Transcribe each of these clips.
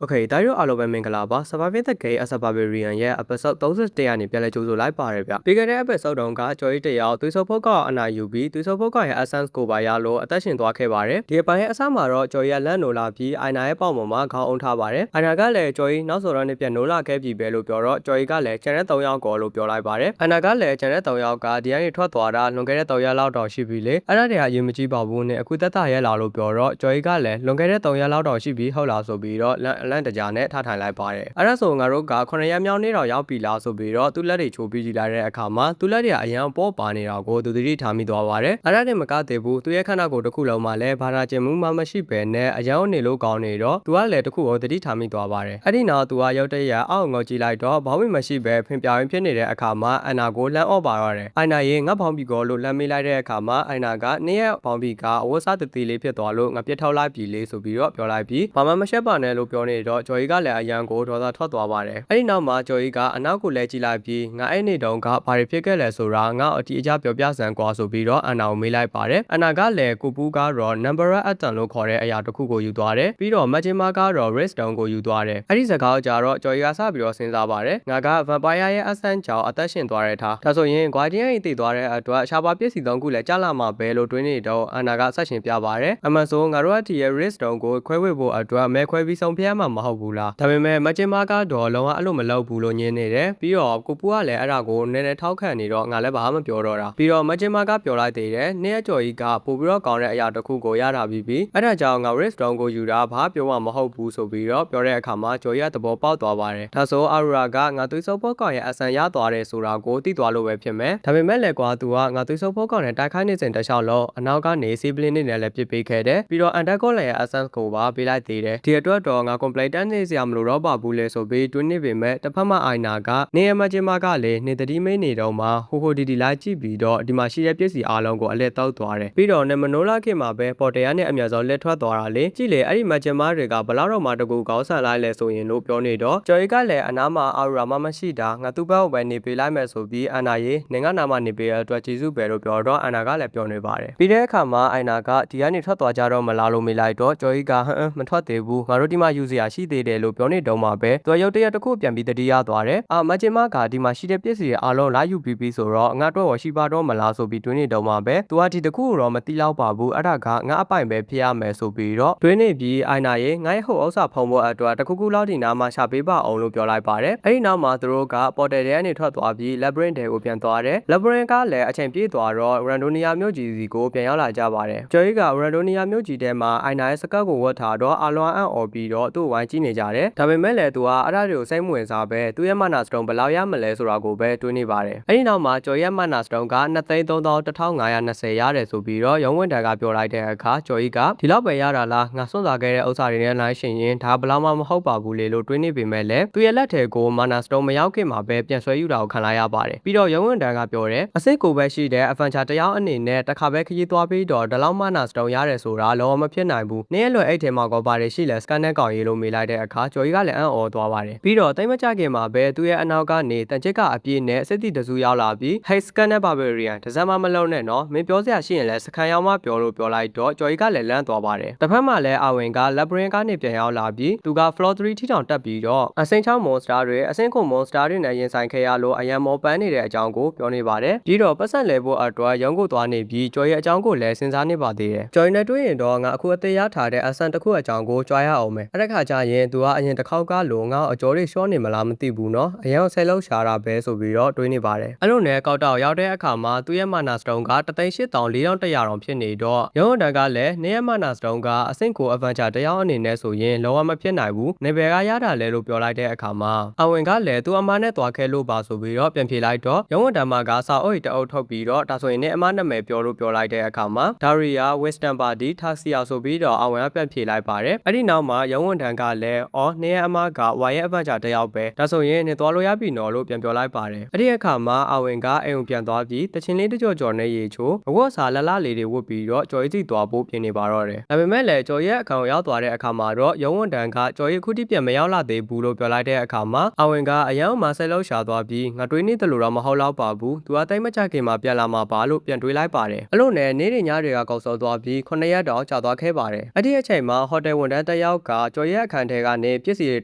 โอเคဒါရို့အားလုံးပဲမင်္ဂလာပါ Surviving the Game as a Barbarian ရဲ့ episode 31ကနေပြန်လည်ကြိုဆိုလိုက်ပါတယ်ဗျပြီးခဲ့တဲ့ episode တုန်းကကျော်ရီတယောက်သွေးစောဖို့ကအနာယူပြီးသွေးစောဖို့ကရဲ့ essence ကိုပါရလို့အသက်ရှင်သွားခဲ့ပါတယ်ဒီအပိုင်းရဲ့အစမှာတော့ကျော်ရီကလက်နိုလာပြီးအိုင်နာရဲ့ပေါင်ပေါ်မှာခေါင်းအုံထားပါတယ်အိုင်နာကလည်းကျော်ရီနောက်ဆိုတော့နေပြန်နိုးလာခဲ့ပြီပဲလို့ပြောတော့ကျော်ရီကလည်းကျန်တဲ့3ယောက်ကောလို့ပြောလိုက်ပါတယ်အိုင်နာကလည်းကျန်တဲ့3ယောက်ကဒီကနေထွက်သွားတာလွန်ခဲ့တဲ့3ရက်လောက်တော့ရှိပြီလေအဲ့ဒါတွေကအရင်မကြည့်ပါဘူးနဲ့အခုသက်သာရဲလာလို့ပြောတော့ကျော်ရီကလည်းလွန်ခဲ့တဲ့3ရက်လောက်တော့ရှိပြီဟုတ်လားဆိုပြီးတော့လန့်တကြားနဲ့ထထိုင်လိုက်ပါတယ်အဲ့ဒါဆိုငါတို့က9ရက်မြောက်နေ့တော့ရောက်ပြီလားဆိုပြီးတော့သူ့လက်တွေချိုးပြီးကြည့်လိုက်တဲ့အခါမှာသူ့လက်တွေကအရန်ပေါ်ပါနေတာကိုသူသတိထားမိသွားပါတယ်အဲ့ဒါနဲ့မကသေးဘူးသူရဲ့ခန္ဓာကိုယ်တစ်ခုလုံးမှာလည်းဘာသာကျင်မှုမှမရှိပဲနဲ့အရန်နေလို့ကောင်းနေတော့သူကလည်းတစ်ခုကိုသတိထားမိသွားပါတယ်အဲ့ဒီနောက်သူကရုတ်တရက်အောက်ငေါကြည့်လိုက်တော့ဘောင်းမမရှိပဲဖင်ပြောင်ဖြစ်နေတဲ့အခါမှာအန်နာကိုလမ်းအော့ပါရတယ်အိုင်နာရေငါဘောင်းဘီကိုလို့လမ်းမေးလိုက်တဲ့အခါမှာအိုင်နာကနေ့ရက်ဘောင်းဘီကအဝတ်စားတသေးလေးဖြစ်သွားလို့ငါပြစ်ထောက်လိုက်ပြီလေဆိုပြီးတော့ပြောလိုက်ပြီးဘာမှမရှက်ပါနဲ့လို့ပြောနေတော့ဂျော်ကြီးကလည်းအရန်ကိုဒေါသထွက်သွားပါတယ်အဲ့ဒီနောက်မှာဂျော်ကြီးကအနောက်ကိုလဲကြည့်လိုက်ပြီးငါအဲ့နေတုန်းကဘာတွေဖြစ်ခဲ့လဲဆိုတာငါအတီအကျပြောပြစမ်းကွာဆိုပြီးတော့အန်နာကိုမေးလိုက်ပါတယ်အန်နာကလည်းကိုပူးကတော့ number atom လို့ခေါ်တဲ့အရာတစ်ခုကိုယူသွားတယ်ပြီးတော့မဂျင်မာကတော့ redstone ကိုယူသွားတယ်အဲ့ဒီစကားကြတော့ဂျော်ကြီးကစပြီးတော့စဉ်းစားပါတယ်ငါက vampire ရဲ့ essence ကြောင့်အသက်ရှင်သွားတဲ့ထားဒါဆိုရင် guardian ကြီးတည်သွားတဲ့အတွက်ရှားပါပစ္စည်း3ခုလည်းကြာလာမှာပဲလို့တွေးနေတော့အန်နာကဆက်ရှင်ပြပါတယ်အမှန်ဆိုငါတို့အတီရဲ့ redstone ကိုခွဲဝေဖို့အတွက်မဲခွဲပြီးဆုံးဖြတ်မှာမဟုတ်ဘူးလားဒါပေမဲ့မဂျင်မာကတော့လုံးဝအဲ့လိုမလုပ်ဘူးလို့ညင်းနေတယ်ပြီးတော့ကိုပူကလည်းအဲ့ဒါကိုနည်းနည်းထောက်ခံနေတော့ငါလည်းဘာမှမပြောတော့တာပြီးတော့မဂျင်မာကပြောလိုက်သေးတယ်နေ့အကျော်ကြီးကပို့ပြီးတော့ကောင်းတဲ့အရာတစ်ခုကိုရတာပြီးအဲ့ဒါကြောင့်ငါ redstone ကိုယူတာဘာပြောမှမဟုတ်ဘူးဆိုပြီးတော့ပြောတဲ့အခါမှာကျော်ကြီးကသဘောပေါက်သွားပါတယ်ဒါဆိုအာရူရာကငါသွေးစုပ်ဖို့ကောင်ရဲ့အဆန်ရသွားတယ်ဆိုတာကိုသိသွားလို့ပဲဖြစ်မယ်ဒါပေမဲ့လည်းကွာသူကငါသွေးစုပ်ဖို့ကောင်နဲ့တိုက်ခိုင်းနေစဉ်တခြားလို့အနောက်ကနေစီပလင်းနေနဲ့လည်းပြစ်ပေးခဲ့တယ်ပြီးတော့အန်တက်ကောလည်းရဲ့ essence ကိုပါပေးလိုက်သေးတယ်ဒီအတွက်တော့ငါ complaint တက်နေစရာမလိုတော့ပါဘူးလေဆိုပြီးတွင်းနေပေမဲ့တစ်ဖက်မှာအိုင်နာကနေရမဂျင်မာကလည်းနေတတိမိတ်နေတော့မှဟိုဒီလိုက်ကြည့်ပြီးတော့ဒီမှာရှိတဲ့ပစ္စည်းအားလုံးကိုအလဲတောက်သွားတယ်ပြီးတော့နေမနိုးလာခင်မှာပဲပေါ်တယ်ကနေအမြတ်ဆုံးလက်ထွက်သွားတာလေကြည့်လေအဲ့ဒီမဂျင်မာတွေကဘလောက်တော့မှတကူကောင်းဆန်လိုက်လဲဆိုရင်လို့ပြောနေတော့ကျော်ရီကလည်းအနားမှာအာရူရာမမရှိတာငါသူ့ဘက်ကိုပဲနေပေးလိုက်မယ်ဆိုပြီးအန်နာရေနေငါနာမနေပေးရအတွက်ကျေးဇူးပဲလို့ပြောတော့အန်နာကလည်းပြောနေပါတယ်ပြီးတဲ့အခါမှာအိုင်နာကဒီကနေထွက်သွားကြတော့မလားလို့မေးလိုက်တော့ကျော်ရီကမထွက်သေးဘူးငါတို့ဒီမှာယူစရာရှိသေးတယ်လို့ပြောနေတော့မှပဲသူရုတ်တရက်တစ်ခုပြန်ပြီးတတိယသွားတယ်မဂျင်မာကဒီမှာရှိတဲ့ပစ္စည်းတွေအားလုံးလာယူပြီးဆိုတော့ငါတော့ရှိပါတော့မလားဆိုပြီးတွင်းနေတော့မှပဲသူကဒီတစ်ခုတော့မတိလောက်ပါဘူးအဲ့ဒါကငါအပိုင်ပဲဖြစ်ရမယ်ဆိုပြီးတော့တွင်းနေပြီးအိုင်နာရေငါ့ရဲ့ဟိုဥစ္စာဖုံဖို့အတွက်တစ်ခုခုလောက်ဒီနားမှာရှာပေးပါအောင်လို့ပြောလိုက်ပါတယ်အဲ့ဒီနောက်မှာသူတို့ကပေါ်တယ်ထဲကနေထွက်သွားပြီး labyrinth တွေကိုပြန်သွားတယ် labyrinth ကလည်းအချိန်ပြည့်သွားတော့ randonia မြို့ကြီးစီကိုပြန်ရောက်လာကြပါတယ်ကျော်ကြီးက randonia မြို့ကြီးထဲမှာအိုင်နာရဲ့စကတ်ကိုဝတ်ထားတော့အလွန်အံ့ဩပြီးတော့သူ့ဝိုင်းကြည့်နေကြတယ်ဒါပေမဲ့လည်းသူကအဲ့ဒါတွေကိုစိတ်မဝင်စားပဲသူ့ရဲ့မနာစတုံးဘယ်လောက်ရမလဲဆိုတာကိုပဲတွေးနေပါတယ်အဲ့ဒီနောက်မှာကျော်ရဲ့မနာစတုံးက2,3,1520ရတယ်ဆိုပြီးတော့ရုံးဝန်တန်းကပြောလိုက်တဲ့အခါကျော်ကြီးကဒီလောက်ပဲရတာလားငါစွန့်စားခဲ့တဲ့ဥစ္စာတွေနဲ့လိုက်ရှင်ရင်ဒါဘယ်လောက်မှမဟုတ်ပါဘူးလေလို့တွေးနေပေမဲ့လည်းသူ့ရဲ့လက်ထဲကိုမနာစတုံးမရောက်ခင်မှာပဲပြန်ဆွဲယူတာကိုခံလိုက်ရပါတယ်ပြီးတော့ရုံးဝန်တန်းကပြောတယ်အစိတ်ကိုပဲရှိတဲ့အဖန်ချာတယောက်အနေနဲ့တစ်ခါပဲခရီးသွားပြီးတော့ဒီလောက်မနာစတုံးရတယ်ဆိုတာလုံးဝမဖြစ်နိုင်ဘူးနင်းရဲ့လွယ်အိတ်ထဲမှာကောပါတယ်ရှိလဲစကန်နဲ့ကောင်ရေးလို့မေးလိုက်တဲ့အခါကျော်ကြီးကလည်းအံ့ဩသွားပါတယ်ပြီးတော့တိတ်မကြခင်မှာပဲသူ့ရဲ့အနောက်ကနေတန်ချစ်ကအပြည့်နဲ့စစ်တီတစုရောက်လာပြီး Hey Scan နဲ့ Barbarian တစမ်းမမလုံးနဲ့နော်မင်းပြောစရာရှိရင်လည်းစကန်ရောက်မှပြောလို့ပြောလိုက်တော့ကျော်ကြီးကလည်းလန့်သွားပါတယ်တစ်ဖက်မှာလည်းအဝင်က Labyrinth ကနေပြန်ရောက်လာပြီးသူက Floor 3 ထိတောင်တက်ပြီးတော့အစင်းချောင်း Monster တွေအစင်းခု Monster တွေနဲ့ရင်ဆိုင်ခဲ့ရလို့အရန်မောပန်းနေတဲ့အကြောင်းကိုပြောနေပါတယ်ပြီးတော့ပတ်ဆက်လဲဖို့အတွက်ရုံးကိုသွားနေပြီးကျော်ရဲ့အကြောင်းကိုလည်းစဉ်းစားနေပါသေးတယ်ကျော်ရင်နဲ့တွေ့ရင်တော့ငါအခုအသေးရထားတဲ့အဆန်တစ်ခုအကြောင်းကိုကြွားရအောင်မယ်အဲ့ဒါခါကျရင်သူကအရင်တစ်ခေါက်ကလို့ငါအကျော်တွေရှော့နေမလားမသိဘူးနော်အရင်ဆယ်လောက်ရှာတာပဲဆိုပြီးတော့တွေးနေပါတယ်အဲ့လိုနဲ့ကောက်တော့ရောက်တဲ့အခါမှာသူ့ရဲ့မနာစတုံးက3,8,4,100တောင်ဖြစ်နေတော့ရုံးတန်းကလည်းနေရဲ့မနာစတုံးကအဆင့်ကို adventure တယောက်အနေနဲ့ဆိုရင်လုံးဝမဖြစ်နိုင်ဘူးနေဘယ်ကရတာလဲလို့ပြောလိုက်တဲ့အခါမှာအဝင်ကလည်းသူ့အမနဲ့သွားခဲ့လို့ပါဆိုပြီးတော့ပြန်ဖြေလိုက်တော့ရုံးတန်းမှာကစာအုပ်တအုပ်ထုတ်ပြီးတော့ဒါဆိုရင်နေအမနာမည်ပြောလို့ပြောလိုက်တဲ့အခါမှာဒါရီယာ Wisdom Party ထားစီယာဆိုပြီးတော့အဝင်ကပြန်ဖြေလိုက်ပါတယ်အဲ့ဒီနောက်မှာရုံးတန်းကလည်းနေရဲ့အမကဝါရဲ့ adventure တယောက်ပဲဒါဆိုရင်နေသွားလို့ရပြီနော်လို့ပြန်ပြောလိုက်ပါတယ်အဲ့ဒီအခါမှာအဝင်ကအိမ်ကိုပြန်သွားပြီးတချင်လေးတကြော်ကြော်နဲ့ရေချိုးအဝတ်စားလလလေးတွေဝတ်ပြီးတော့ကျော်ရီစီသွားဖို့ပြင်နေပါတော့တယ်ဒါပေမဲ့လည်းကျော်ရဲ့အကောင်ရောက်သွားတဲ့အခါမှာတော့ရုံးဝန်တန်းကကျော်ရီခုတိပြန်မရောက်လာသေးဘူးလို့ပြောလိုက်တဲ့အခါမှာအဝင်ကအရန်မဆဲလောက်ရှာသွားပြီးငါတွေးနေတယ်လို့တော့မဟုတ်တော့ပါဘူးသူကတိတ်မကြခင်မှာပြန်လာမှာပါလို့ပြန်တွေးလိုက်ပါတယ်အဲ့လိုနဲ့နေ့ညတွေကကောက်စောသွားပြီး9ရက်တော့ကြာသွားခဲ့ပါတယ်အဲ့ဒီအချိန်မှာဟိုတယ်ဝန်တန်းတစ်ယောက်ကကျော်ရဲ့ အခန်းထဲကနေပစ္စည်းတွေ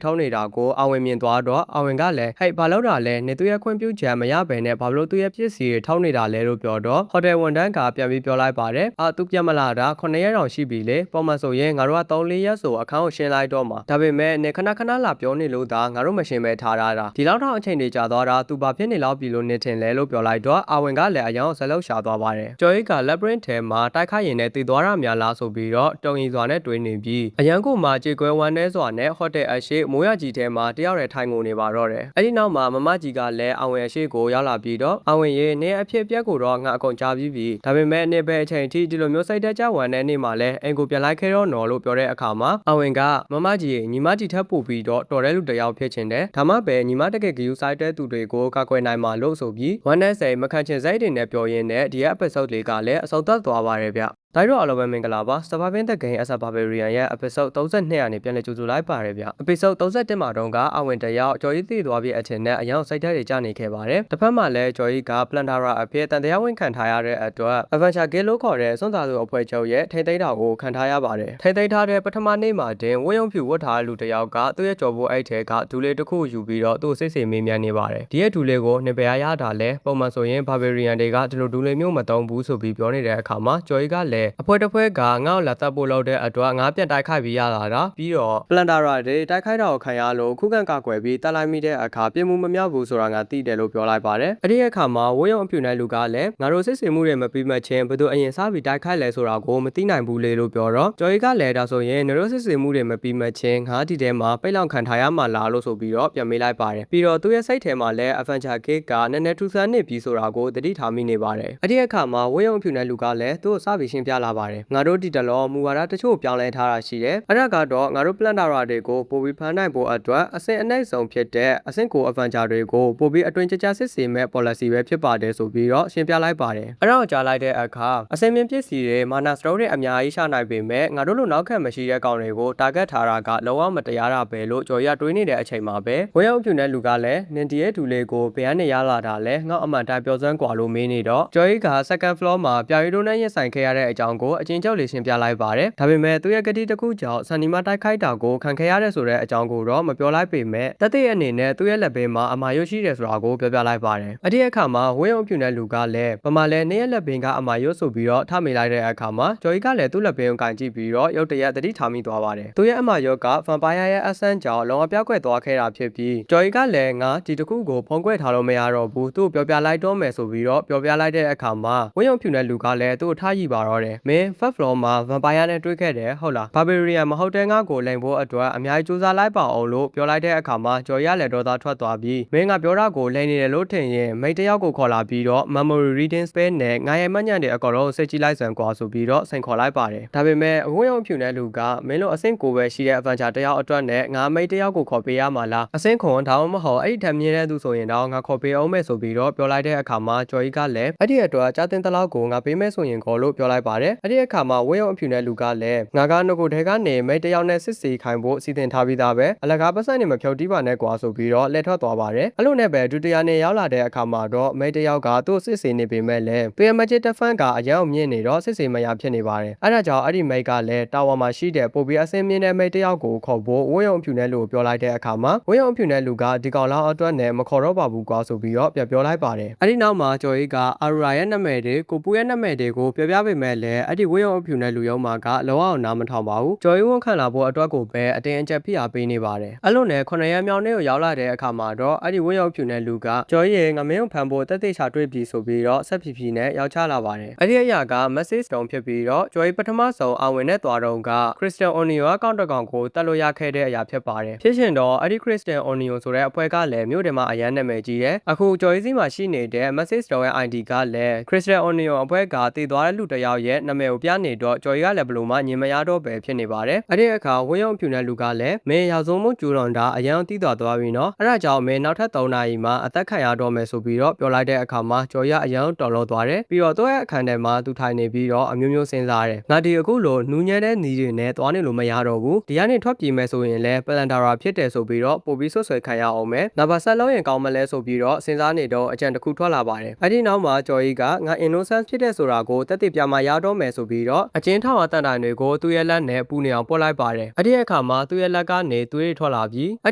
ထုတ်နေတာကိုအဝင်မြင်သွားတော့အဝင်ကလည်းဟဲ့ဘာလို့တာလဲနေသူရဲ့ခွင့်ပြုချက်မရဘဲနဲ့ဘာလို့သူရဲ့ပစ္စည်းတွေထုတ်နေတာလဲလို့ပြောတော့ဟိုတယ်ဝန်ထမ်းကပြန်ပြီးပြောလိုက်ပါတယ်သူပြန်မလာတာ9ရက်တောင်ရှိပြီလေပုံမှန်ဆိုရင်ငါတို့က3-4ရက်ဆိုအခန်းကိုရှင်းလိုက်တော့မှာဒါပေမဲ့နေခဏလာပြောနေလို့ဒါငါတို့မရှင်းပဲထားတာဒီလောက်တော့အချိန်တွေကြာသွားတာသူဘာဖြစ်နေလောက်ပြီလို့နေထင်လဲလို့ပြောလိုက်တော့အဝင်ကလည်းအယောင်ဆက်လောက်ရှာသွားပါတယ်ကျော်ကြီးက labyrinth ထဲမှာတိုက်ခိုက်ရင်လည်းတည်သွားတာများလားဆိုပြီးတော့တုံရီစွာနဲ့တွေးနေပြီးအရန်ကိုမှကြေကွဲဝမ်းနေစွာနဲ့ဟိုတယ်အရှိမိုးရကြီးထဲမှာတယောက်တည်းထိုင်ကုန်နေပါတော့တယ်အဲ့ဒီနောက်မှာမမကြီးကလည်းအဝင်အရှိကိုရောက်လာပြီးတော့အဝင်ရေနေအဖြစ်ပြက်ကိုတော့ငါအကုန်ကြားပြီးပြီဒါပေမဲ့နေပဲအချိန်ထိဒီလိုမျိုးစိတ်တက်ကြဝမ်းတဲ့နေ့မှာလည်းအင်ကိုပြန်လိုက်ခဲ့တော့နော်လို့ပြောတဲ့အခါမှာအဝင်ကမမကြီးညီမကြီးထပ်ပို့ပြီးတော့တော်တဲ့လူတယောက်ဖြစ်ချင်တယ်ဒါမှပဲညီမတကယ်ဂယူဆိုင်တဲ့သူတွေကိုကာကွယ်နိုင်မှာလို့ဆိုပြီးဝမ်းနဲ့စိတ်မခံချင်စိတ်တွေနဲ့ပြောရင်းနဲ့ဒီ episode လေးကလည်းအဆုံးသတ်သွားပါတယ်ဗျဒါတော့အားလုံးပဲမင်္ဂလာပါ Surviving the Game as a Barbarian ရဲ့ episode 32ရာနေပြန်လည်ကြိုဆိုလိုက်ပါရဗျ episode 31မှာတုန်းကအဝင်တယောက်ကျော်ကြီးသိသွားပြီးအထင်နဲ့အယောင်စိတ်ဓာတ်တွေကျနေခဲ့ပါတယ်တစ်ဖက်မှာလည်းကျော်ကြီးက Plantara အဖြစ်တန်တရားဝင်ခံထားရတဲ့အတွက် Adventure Guild လို့ခေါ်တဲ့စွန့်စားသူအဖွဲ့ချုပ်ရဲ့ထိမ့်သိမ်းတာကိုခံထားရပါတယ်ထိမ့်သိမ်းထားတဲ့ပထမနေ့မှာတင်ဝင်းယုံဖြူဝတ်ထားတဲ့လူတယောက်ကသူ့ရဲ့ကြော်ပိုးအိတ်ထဲကဒူလေးတစ်ခုယူပြီးတော့သူ့စိတ်စိမ်မေးမြန်းနေပါတယ်ဒီရဲ့ဒူလေးကိုနှစ်ပယ်ရတာလဲပုံမှန်ဆိုရင် Barbarian တွေကဒီလိုဒူလေးမျိုးမသုံးဘူးဆိုပြီးပြောနေတဲ့အခါမှာကျော်ကြီးကလည်းအဖွဲ့တစ်ဖွဲ့ငါ့ကိုလာတပ်ဖို့လုပ်တဲ့အတွက်ငါပြန်တိုက်ခိုက်ပြီးရလာတာပြီးတော့ Plantara တွေတိုက်ခိုက်တာကိုခံရလို့ခုခံကာကွယ်ပြီးတက်လိုက်မိတဲ့အခါပြင်မှုမမြောက်ဘူးဆိုတာငါသိတယ်လို့ပြောလိုက်ပါတယ်အဲ့ဒီအခါမှာဝင်းရုံအဖြူနဲ့လူကလည်းငါတို့စစ်စင်မှုတွေမပြီးမှချင်းဘယ်သူအရင်စားပြီးတိုက်ခိုက်လဲဆိုတာကိုမသိနိုင်ဘူးလေလို့ပြောတော့ကျော်ကြီးကလည်းဒါဆိုရင်ငါတို့စစ်စင်မှုတွေမပြီးမှချင်းငါဒီထဲမှာပိတ်လောင်ခံထားရမှာလားလို့ဆိုပြီးတော့ပြန်မေးလိုက်ပါတယ်ပြီးတော့သူ့ရဲ့စိတ်ထဲမှာလည်း Adventure Guild ကနည်းနည်းထူးဆန်းနေပြီဆိုတာကိုသတိထားမိနေပါတယ်အဲ့ဒီအခါမှာဝင်းရုံအဖြူနဲ့လူကလည်းသူ့ကိုစပြီးရှင်းပြလာပါတယ်ငါတို့ဒီတလောမူဝါဒတချို့ပြောင်းလဲထားတာရှိတယ်အဲ့ဒါကတော့ငါတို့ Plantara တွေကိုပို့ပြီးဖမ်းနိုင်ဖို့အတွက်အဆင့်အနှိမ့်ဆုံးဖြစ်တဲ့အဆင့်ကို Adventure တွေကိုပို့ပြီးအတွင်ကြကြစစ်ဆေးမဲ့ policy ပဲဖြစ်ပါတယ်ဆိုပြီးတော့ရှင်းပြလိုက်ပါတယ်အဲ့ဒါကိုကြားလိုက်တဲ့အခါအဆင့်မြင့်ပစ္စည်းတွေ mana stone တွေအများကြီးရှာနိုင်ပေမဲ့ငါတို့လိုနောက်ခံမရှိတဲ့ကောင်တွေကို target ထားတာကလုံးဝမတရားတာပဲလို့ကျော်ရတွေးနေတဲ့အချိန်မှာပဲဝင်းအောင်ပြူတဲ့လူကလည်းနင်တီရဲ့ဒူလေးကိုဘယ်ကနေရလာတာလဲငေါ့အမှန်တိုင်းပြောစမ်းကွာလို့မေးနေတော့ကျော်ရီက second floor မှာပြာရီတို့နဲ့ရင်ဆိုင်ခဲ့ရတဲ့အကြောင်းကိုအချင်းချုပ်လေးရှင်းပြလိုက်ပါတယ်ဒါပေမဲ့သူ့ရဲ့ကတိတစ်ခုကြောင့်ဆန်နီမတိုက်ခိုက်တာကိုခံခဲ့ရတဲ့ဆိုတဲ့အကြောင်းကိုတော့မပြောလိုက်ပေမဲ့တသက်ရဲ့အနေနဲ့သူ့ရဲ့လက်ဘေးမှာအမာရွတ်ရှိတယ်ဆိုတာကိုပြောပြလိုက်ပါတယ်အဲ့ဒီအခါမှာဝင်းအောင်ပြူတဲ့လူကလည်းပမာလဲနေရဲ့လက်ဘေးကအမာရွတ်ဆိုပြီးတော့ထမေးလိုက်တဲ့အခါမှာကျော်ရီကလည်းသူ့လက်ဘေးကိုကင်ကြည့်ပြီးတော့ရုတ်တရက်တတိထားမိသွားပါတယ်သူ့ရဲ့အမာရွတ်ကဗမ်ပါယာရဲ့အဆန်းကြောင့်လုံးဝပြောက်ကွယ်သွားခဲ့တာဖြစ်ပြီးကျော်ရီကလည်းငါဒီတစ်ခုကိုဖုံးကွယ်ထားလို့မရတော့ဘူးသူ့ကိုပြောပြလိုက်တော့မယ်ဆိုပြီးတော့ပြောပြလိုက်တဲ့အခါမှာဝင်းအောင်ဖြူတဲ့လူကလည်းသူ့ကိုထားကြည့်ပါတော့တယ်မင်း first floor မှာဗမ်ပါယာနဲ့တွေ့ခဲ့တယ်ဟုတ်လား Barbarian မဟုတ်တဲ့ငါ့ကိုလိန်ဖို့အတွက်အများကြီးစူးစမ်းလိုက်ပါအောင်လို့ပြောလိုက်တဲ့အခါမှာကျော်ရလည်းဒေါသထွက်သွားပြီးမင်းကပြောတာကိုလိန်နေတယ်လို့ထင်ရင်မိတ်တယောက်ကိုခေါ်လာပြီးတော့ memory reading spell နဲ့ငါရဲ့မှတ်ဉာဏ်တွေအကောင်လုံးစိတ်ကြည့်လိုက်စမ်းကွာဆိုပြီးတော့စိန်ခေါ်လိုက်ပါတယ်ဒါပေမဲ့အဝင်းအောင်ဖြူတဲ့လူကမင်းတို့အဆင့်ကိုပဲရှိတဲ့ adventure တယောက်အတွက်နဲ့ငါမိတ်တယောက်ကိုခေါ်ပေးရမှာလားအဆင့်ခွန်ဒါမှမဟုတ်အဲ့ဒီထက်မြင့်တဲ့သူဆိုရင်တော့ငါခေါ်ပေးအောင်မယ်ဆိုပြီးတော့ပြောလိုက်တဲ့အခါမှာကျော်ကြီးကလည်းအဲ့ဒီအတွက်ကြားတင်တလောက်ကိုငါပေးမယ်ဆိုရင်ခေါ်လို့ပြောလိုက်ပါတယ်အဲ့ဒီအခါမှာဝင်းအောင်ဖြူတဲ့လူကလည်းငါကနှုတ်ကိုထဲကနေမိတ်တယောက်နဲ့စစ်စီခိုင်းဖို့စီစဉ်ထားပြီးသားပဲအလကားပတ်စံနေမဖြုတ်တီးပါနဲ့ကွာဆိုပြီးတော့လက်ထွက်သွားပါတယ်အဲ့လိုနဲ့ပဲဒုတိယနေ့ရောက်လာတဲ့အခါမှာတော့မိတ်တယောက်ကသူ့စစ်စီနေပေမဲ့လည်းသူရဲ့မချစ်တဖန်ကအရန်အောင်မြင့်နေတော့စစ်စီမရဖြစ်နေပါတယ်အဲ့ဒါကြောင့်အဲ့ဒီမိတ်ကလည်းတာဝါမှာရှိတဲ့ပိုပြီးအဆင်မြင့်တဲ့မိတ်တယောက်ကိုခေါ်ဖို့ဝင်းအောင်ဖြူတဲ့လူကိုပြောလိုက်တဲ့အခါမှာဝင်းအောင်ဖြူတဲ့လူကဒီကောင်လောက်အတွက်နဲ့မခေါ်တော့ပါဘူးကွာဆိုပြီးတော့ပြန်ပြောလိုက်ပါတယ်အဲ့ဒီနောက်မှာကျော်ကြီးကအာရူရာရဲ့နာမည်တွေကိုပူရဲ့နာမည်တွေကိုပြောပြပေးမဲ့လည်းအဲ့ဒီဝင်းအောင်ဖြူတဲ့လူရုံးမှာကလောအောင်နားမထောင်ပါဘူးကျော်ကြီးဝန်ခံလာဖို့အတွက်ကိုပဲအတင်းအကျပ်ဖိအားပေးနေပါတယ်အဲ့လိုနဲ့9ရက်မြောက်နေ့ကိုရောက်လာတဲ့အခါမှာတော့အဲ့ဒီဝင်းရောက်ဖြူတဲ့လူကကျော်ကြီးငမင်းကိုဖမ်းဖို့တက်သေးချာတွေ့ပြီဆိုပြီးတော့ဆက်ဖြည်းဖြည်းနဲ့ရောက်ချလာပါတယ်အဲ့ဒီအရာက message တုံးဖြစ်ပြီးတော့ကျော်ကြီးပထမဆုံးအဝင်နဲ့သွားတော့က Crystal Onion အကောင့်တစ်ကောင်ကိုတက်လို့ရခဲ့တဲ့အရာဖြစ်ပါတယ်ဖြစ်ရှင်တော့အဲ့ဒီ Crystal Onion ဆိုတဲ့အဖွဲ့ကလည်းမြို့ထဲမှာအရန်နာမည်ကြီးတယ်အခုကျော်ကြီးစီမှာရှိနေတဲ့ message တုံးရဲ့ ID ကလည်း Crystal Onion အဖွဲ့ကတည်သွားတဲ့လူတစ်ယောက်ရဲ့နာမည်ကိုပြနေတော့ကျော်ကြီးကလည်းဘလို့မှညင်မရတော့ပဲဖြစ်နေပါတယ်အဲ့ဒီအခါဝင်းရောက်ဖြူတဲ့လူကလည်းမင်းရောက်ဆုံးမှုကျူတော်တာအရန်တီးသွားပြီနော်အဲ့ဒါကြောင့်မင်းနောက်ထပ်3နာရီမှအသက်ခံရတော့မယ်ဆိုပြီးတော့ပြောလိုက်တဲ့အခါမှာကျော်ရအရန်တော်လို့သွားတယ်ပြီးတော့သူ့ရဲ့အခန်းထဲမှာသူထိုင်နေပြီးတော့အမျိုးမျိုးစဉ်းစားတယ်ငါဒီအခုလိုနူးညံ့တဲ့နီးတွေနဲ့သွားနေလို့မရတော့ဘူးဒီကနေထွက်ပြေးမယ်ဆိုရင်လည်း Plantara ဖြစ်တယ်ဆိုပြီးတော့ပို့ပြီးဆွဆွဲခံရအောင်မယ်ငါဘာဆက်လုံးရင်ကောင်းမလဲဆိုပြီးတော့စဉ်းစားနေတော့အကြံတစ်ခုထွက်လာပါတယ်အဲ့ဒီနောက်မှာကျော်ကြီးကငါ innocent ဖြစ်တဲ့ဆိုတာကိုတက်တည်ပြမရ တော့မယ်ဆိုပြီးတော့အကျဉ်းထောင်အတန်တိုင်တွေကိုသူ့ရဲ့လက်နဲ့ပူနေအောင်ပို့လိုက်ပါတယ်အဲ့ဒီအခါမှာသူ့ရဲ့လက်ကနေသွေးတွေထွက်လာပြီးအဲ့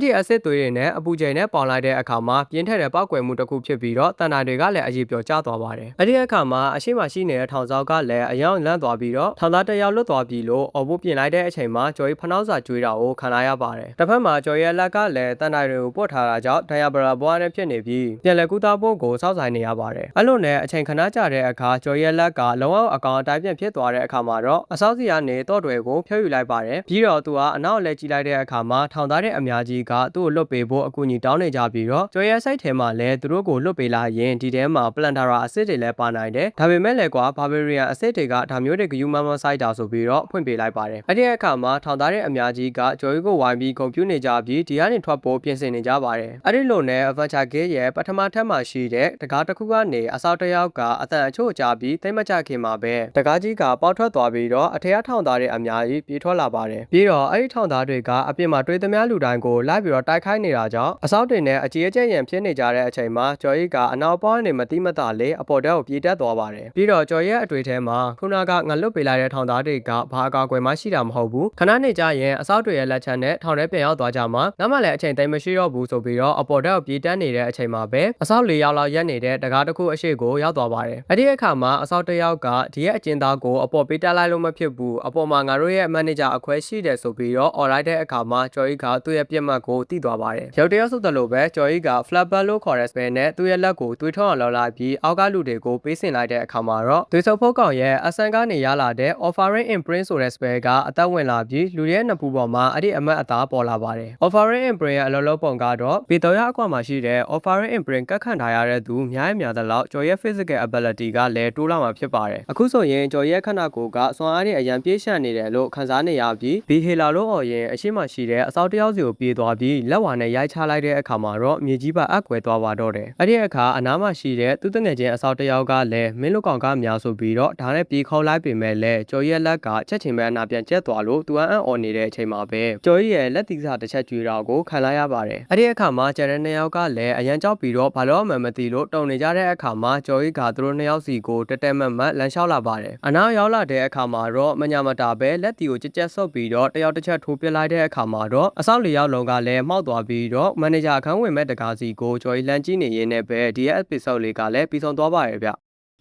ဒီအဆစ်သွေးတွေနဲ့အပူချိန်နဲ့ပေါင်လိုက်တဲ့အခါမှာပြင်းထန်တဲ့ပောက်ကွယ်မှုတစ်ခုဖြစ်ပြီးတော့တန်တိုင်တွေကလည်းအရေးပြောကျသွားပါတယ်အဲ့ဒီအခါမှာအရှိမရှိနေတဲ့ထောင်ဆောက်ကလည်းအယောင်လန့်သွားပြီးတော့ထောင်သားတစ်ယောက်လွတ်သွားပြီလို့အော်ဖို့ပြင်လိုက်တဲ့အချိန်မှာကျော်ကြီးဖနှောက်စာကျွေးတာကိုခံလိုက်ရပါတယ်တစ်ဖက်မှာကျော်ရဲ့လက်ကလည်းတန်တိုင်တွေကိုပုတ်ထားတာကြောင့်ဒိုင်ယာဘရာဘွားနဲ့ဖြစ်နေပြီးပြန်လည်ကူးသားဖို့ကိုစောင့်ဆိုင်နေရပါတယ်အဲ့လိုနဲ့အချိန်ခဏကြာတဲ့အခါကျော်ရဲ့လက်ကလုံးဝအကောင်အတိုင်းပြန်ဖြစ်သွားတဲ့အခါမှာတော့အဆောက်စီကနေတော့တွေကိုဖျောက်ယူလိုက်ပါတယ်ပြီးတော့သူကအနောက်လဲကြည့်လိုက်တဲ့အခါမှာထောင်သားတဲ့အများကြီးကသူ့ကိုလွတ်ပေးဖို့အကူအညီတောင်းနေကြပြီးတော့ကျော်ရဲ့စိတ်ထဲမှာလည်းသူတို့ကိုလွတ်ပေးလိုက်ရင်ဒီထဲမှာပလန်တာရာအစစ်တွေလည်းပါနိုင်တယ်ဒါပေမဲ့လည်းကွာဘာဘီရီယန်အစစ်တွေကဒါမျိုးတွေဂယူမမဆိုင်တာဆိုပြီးတော့ဖွင့်ပေးလိုက်ပါတယ်အဲ့ဒီအခါမှာထောင်သားတဲ့အများကြီးကကျော်ကြီးကိုဝိုင်းပြီးဂုဏ်ပြုနေကြပြီးဒီကနေထွက်ဖို့ပြင်ဆင်နေကြပါတယ်အဲ့ဒီလိုနဲ့ Adventure Gate ရဲ့ပထမထပ်မှာရှိတဲ့တကားတစ်ခုကနေအစောက်တစ်ယောက်ကအတန်အချို့ကြပြီးသိမ့်မကြခင်မှာပဲတကားကြီးကပေါက်ထွက်သွားပြီးတော့အထက်ထောင်သားတွေအများကြီးပြေးထွက်လာပါတယ်ပြီးတော့အဲ့ဒီထောင်သားတွေကအပြင်မှာတွေးသမျှလူတိုင်းကိုလိုက်ပြီးတော့တိုက်ခိုက်နေတာကြောင့်အစောက်တွေနဲ့အကြီးအကျယ်ရန်ဖြစ်နေကြတဲ့အချိန်မှာကျော်ကြီးကအနောက်ပေါင်းနေမတိမတာလေးအပေါ်တက်ကိုပြေးတက်သွားပါတယ်ပြီးတော့ကျော်ရဲ့အတွေ့ထဲမှာခုနကငါလွတ်ပေးလိုက်တဲ့ထောင်သားတွေကဘာအကာအကွယ်မှရှိတာမဟုတ်ဘူးခဏနေကြရင်အစောက်တွေရဲ့လက်ချက်နဲ့ထောင်ထဲပြန်ရောက်သွားကြမှာနောက်မှလည်းအချိန်သိမ်းမရှိတော့ဘူးဆိုပြီးတော့အပေါ်တက်ကိုပြေးတက်နေတဲ့အချိန်မှာပဲအစောက်၄ယောက်လောက်ရက်နေတဲ့တကားတစ်ခုအရှိကိုရောက်သွားပါတယ်အဲ့ဒီအခါမှာအစောက်တစ်ယောက်ကဒီရဲ့အကျဉ်းသားကိုအပေါ်ပေးတက်လိုက်လို့မဖြစ်ဘူးအပေါ်မှာငါတို့ရဲ့မန်နေဂျာအခွဲရှိတယ်ဆိုပြီးတော့អော်လိုက်တဲ့အခါမှာကျော်ကြီးကသူ့ရဲ့ပြက်မှတ်ကိုသိသွားပါတယ်ရုပ်တရက်ဆိုတယ်လို့ပဲကျော်ကြီးက flapper လို့ခေါ်တဲ့ spell နဲ့သူ့ရဲ့လက်ကိုသွေးထွက်အောင်လောက်လိုက်ပြီးအောက်ကလူတွေကိုပေးဆင်လိုက်တဲ့အခါမှာတော့သွေးဆုပ်ဖို့ကောင်ရဲ့အဆန်ကနေရလာတဲ့ offering imprint ဆိုတဲ့ spell ကအသက်ဝင်လာပြီးလူရဲ့နှစ်ဖူးပေါ်မှာအဲ့ဒီအမတ်အသားပေါ်လာပါတယ် offering imprint ရဲ့အလုံးလုံးပုံကတော့ပေတော်ရအကွာမှာရှိတဲ့ offering imprint ကတ်ခံထားရတဲ့သူများများသလောက်ကျော်ရဲ့ physical ability ကလည်းတိုးလာမှာဖြစ်ပါတယ်အခုဆိုရင်ကျော်ရဲ့ခန္ဓာကိုယ်ကစွမ်းအားတွေအရန်ပြေးရှံ့နေတယ်လို့ခန်းစားနေရပြီးဘီဟေလာလို့អော်ရင်အရှိမရှိတဲ့အစောက်တယောက်စီကိုပြေးသွားပြီးလက်ဝါနဲ့ရိုက်ချလိုက်တဲ့အခါမှာတော့မြေကြီးပါအကွယ်သွားပါတော့တယ်အဲ့ဒီအခါအနားမှာရှိတဲ့သူ့တငယ်ချင်းအစောက်တယောက်ကလည်းမင်းလူကောင်ကများဆိုပြီးတော့ဒါနဲ့ပြေးခေါ်လိုက်ပေမဲ့လည်းကျော်ရဲ့လက်ကချက်ချင်းပဲအနာပြန်ကျက်သွားလို့သူအံ့ဩနေတဲ့အချိန်မှာပဲကျော်ရဲ့လက်သီးစာတစ်ချက်ကျွေးတော့ကိုခံလိုက်ရပါတယ်အဲ့ဒီအခါမှာကျန်တဲ့နှစ်ယောက်ကလည်းအရန်ကြောက်ပြီးတော့ဘာလို့မှမသိလို့တုံနေကြတဲ့အခါမှာကျော်ကြီးကသူတို့နှစ်ယောက်စီကိုတက်တက်မတ်မတ်လမ်းလျှောက်လာပါတယ်အနောက်ရောက်လာတဲ့အခါမှာတော့မညာမတာပဲလက်တီကိုကြက်ကြက်ဆုပ်ပြီးတော့တယောက်တစ်ချက်ထိုးပစ်လိုက်တဲ့အခါမှာတော့အဆောက်၄ယောက်လုံးကလည်းမှောက်သွားပြီးတော့မန်နေဂျာအခန်းဝင်မဲ့တကားစီကိုကျော်ကြီးလမ်းကြည့်နေရင်းနဲ့ပဲဒီရဲ့ episode လေးကလည်းပြီးဆုံးသွားပါရဲ့ဗ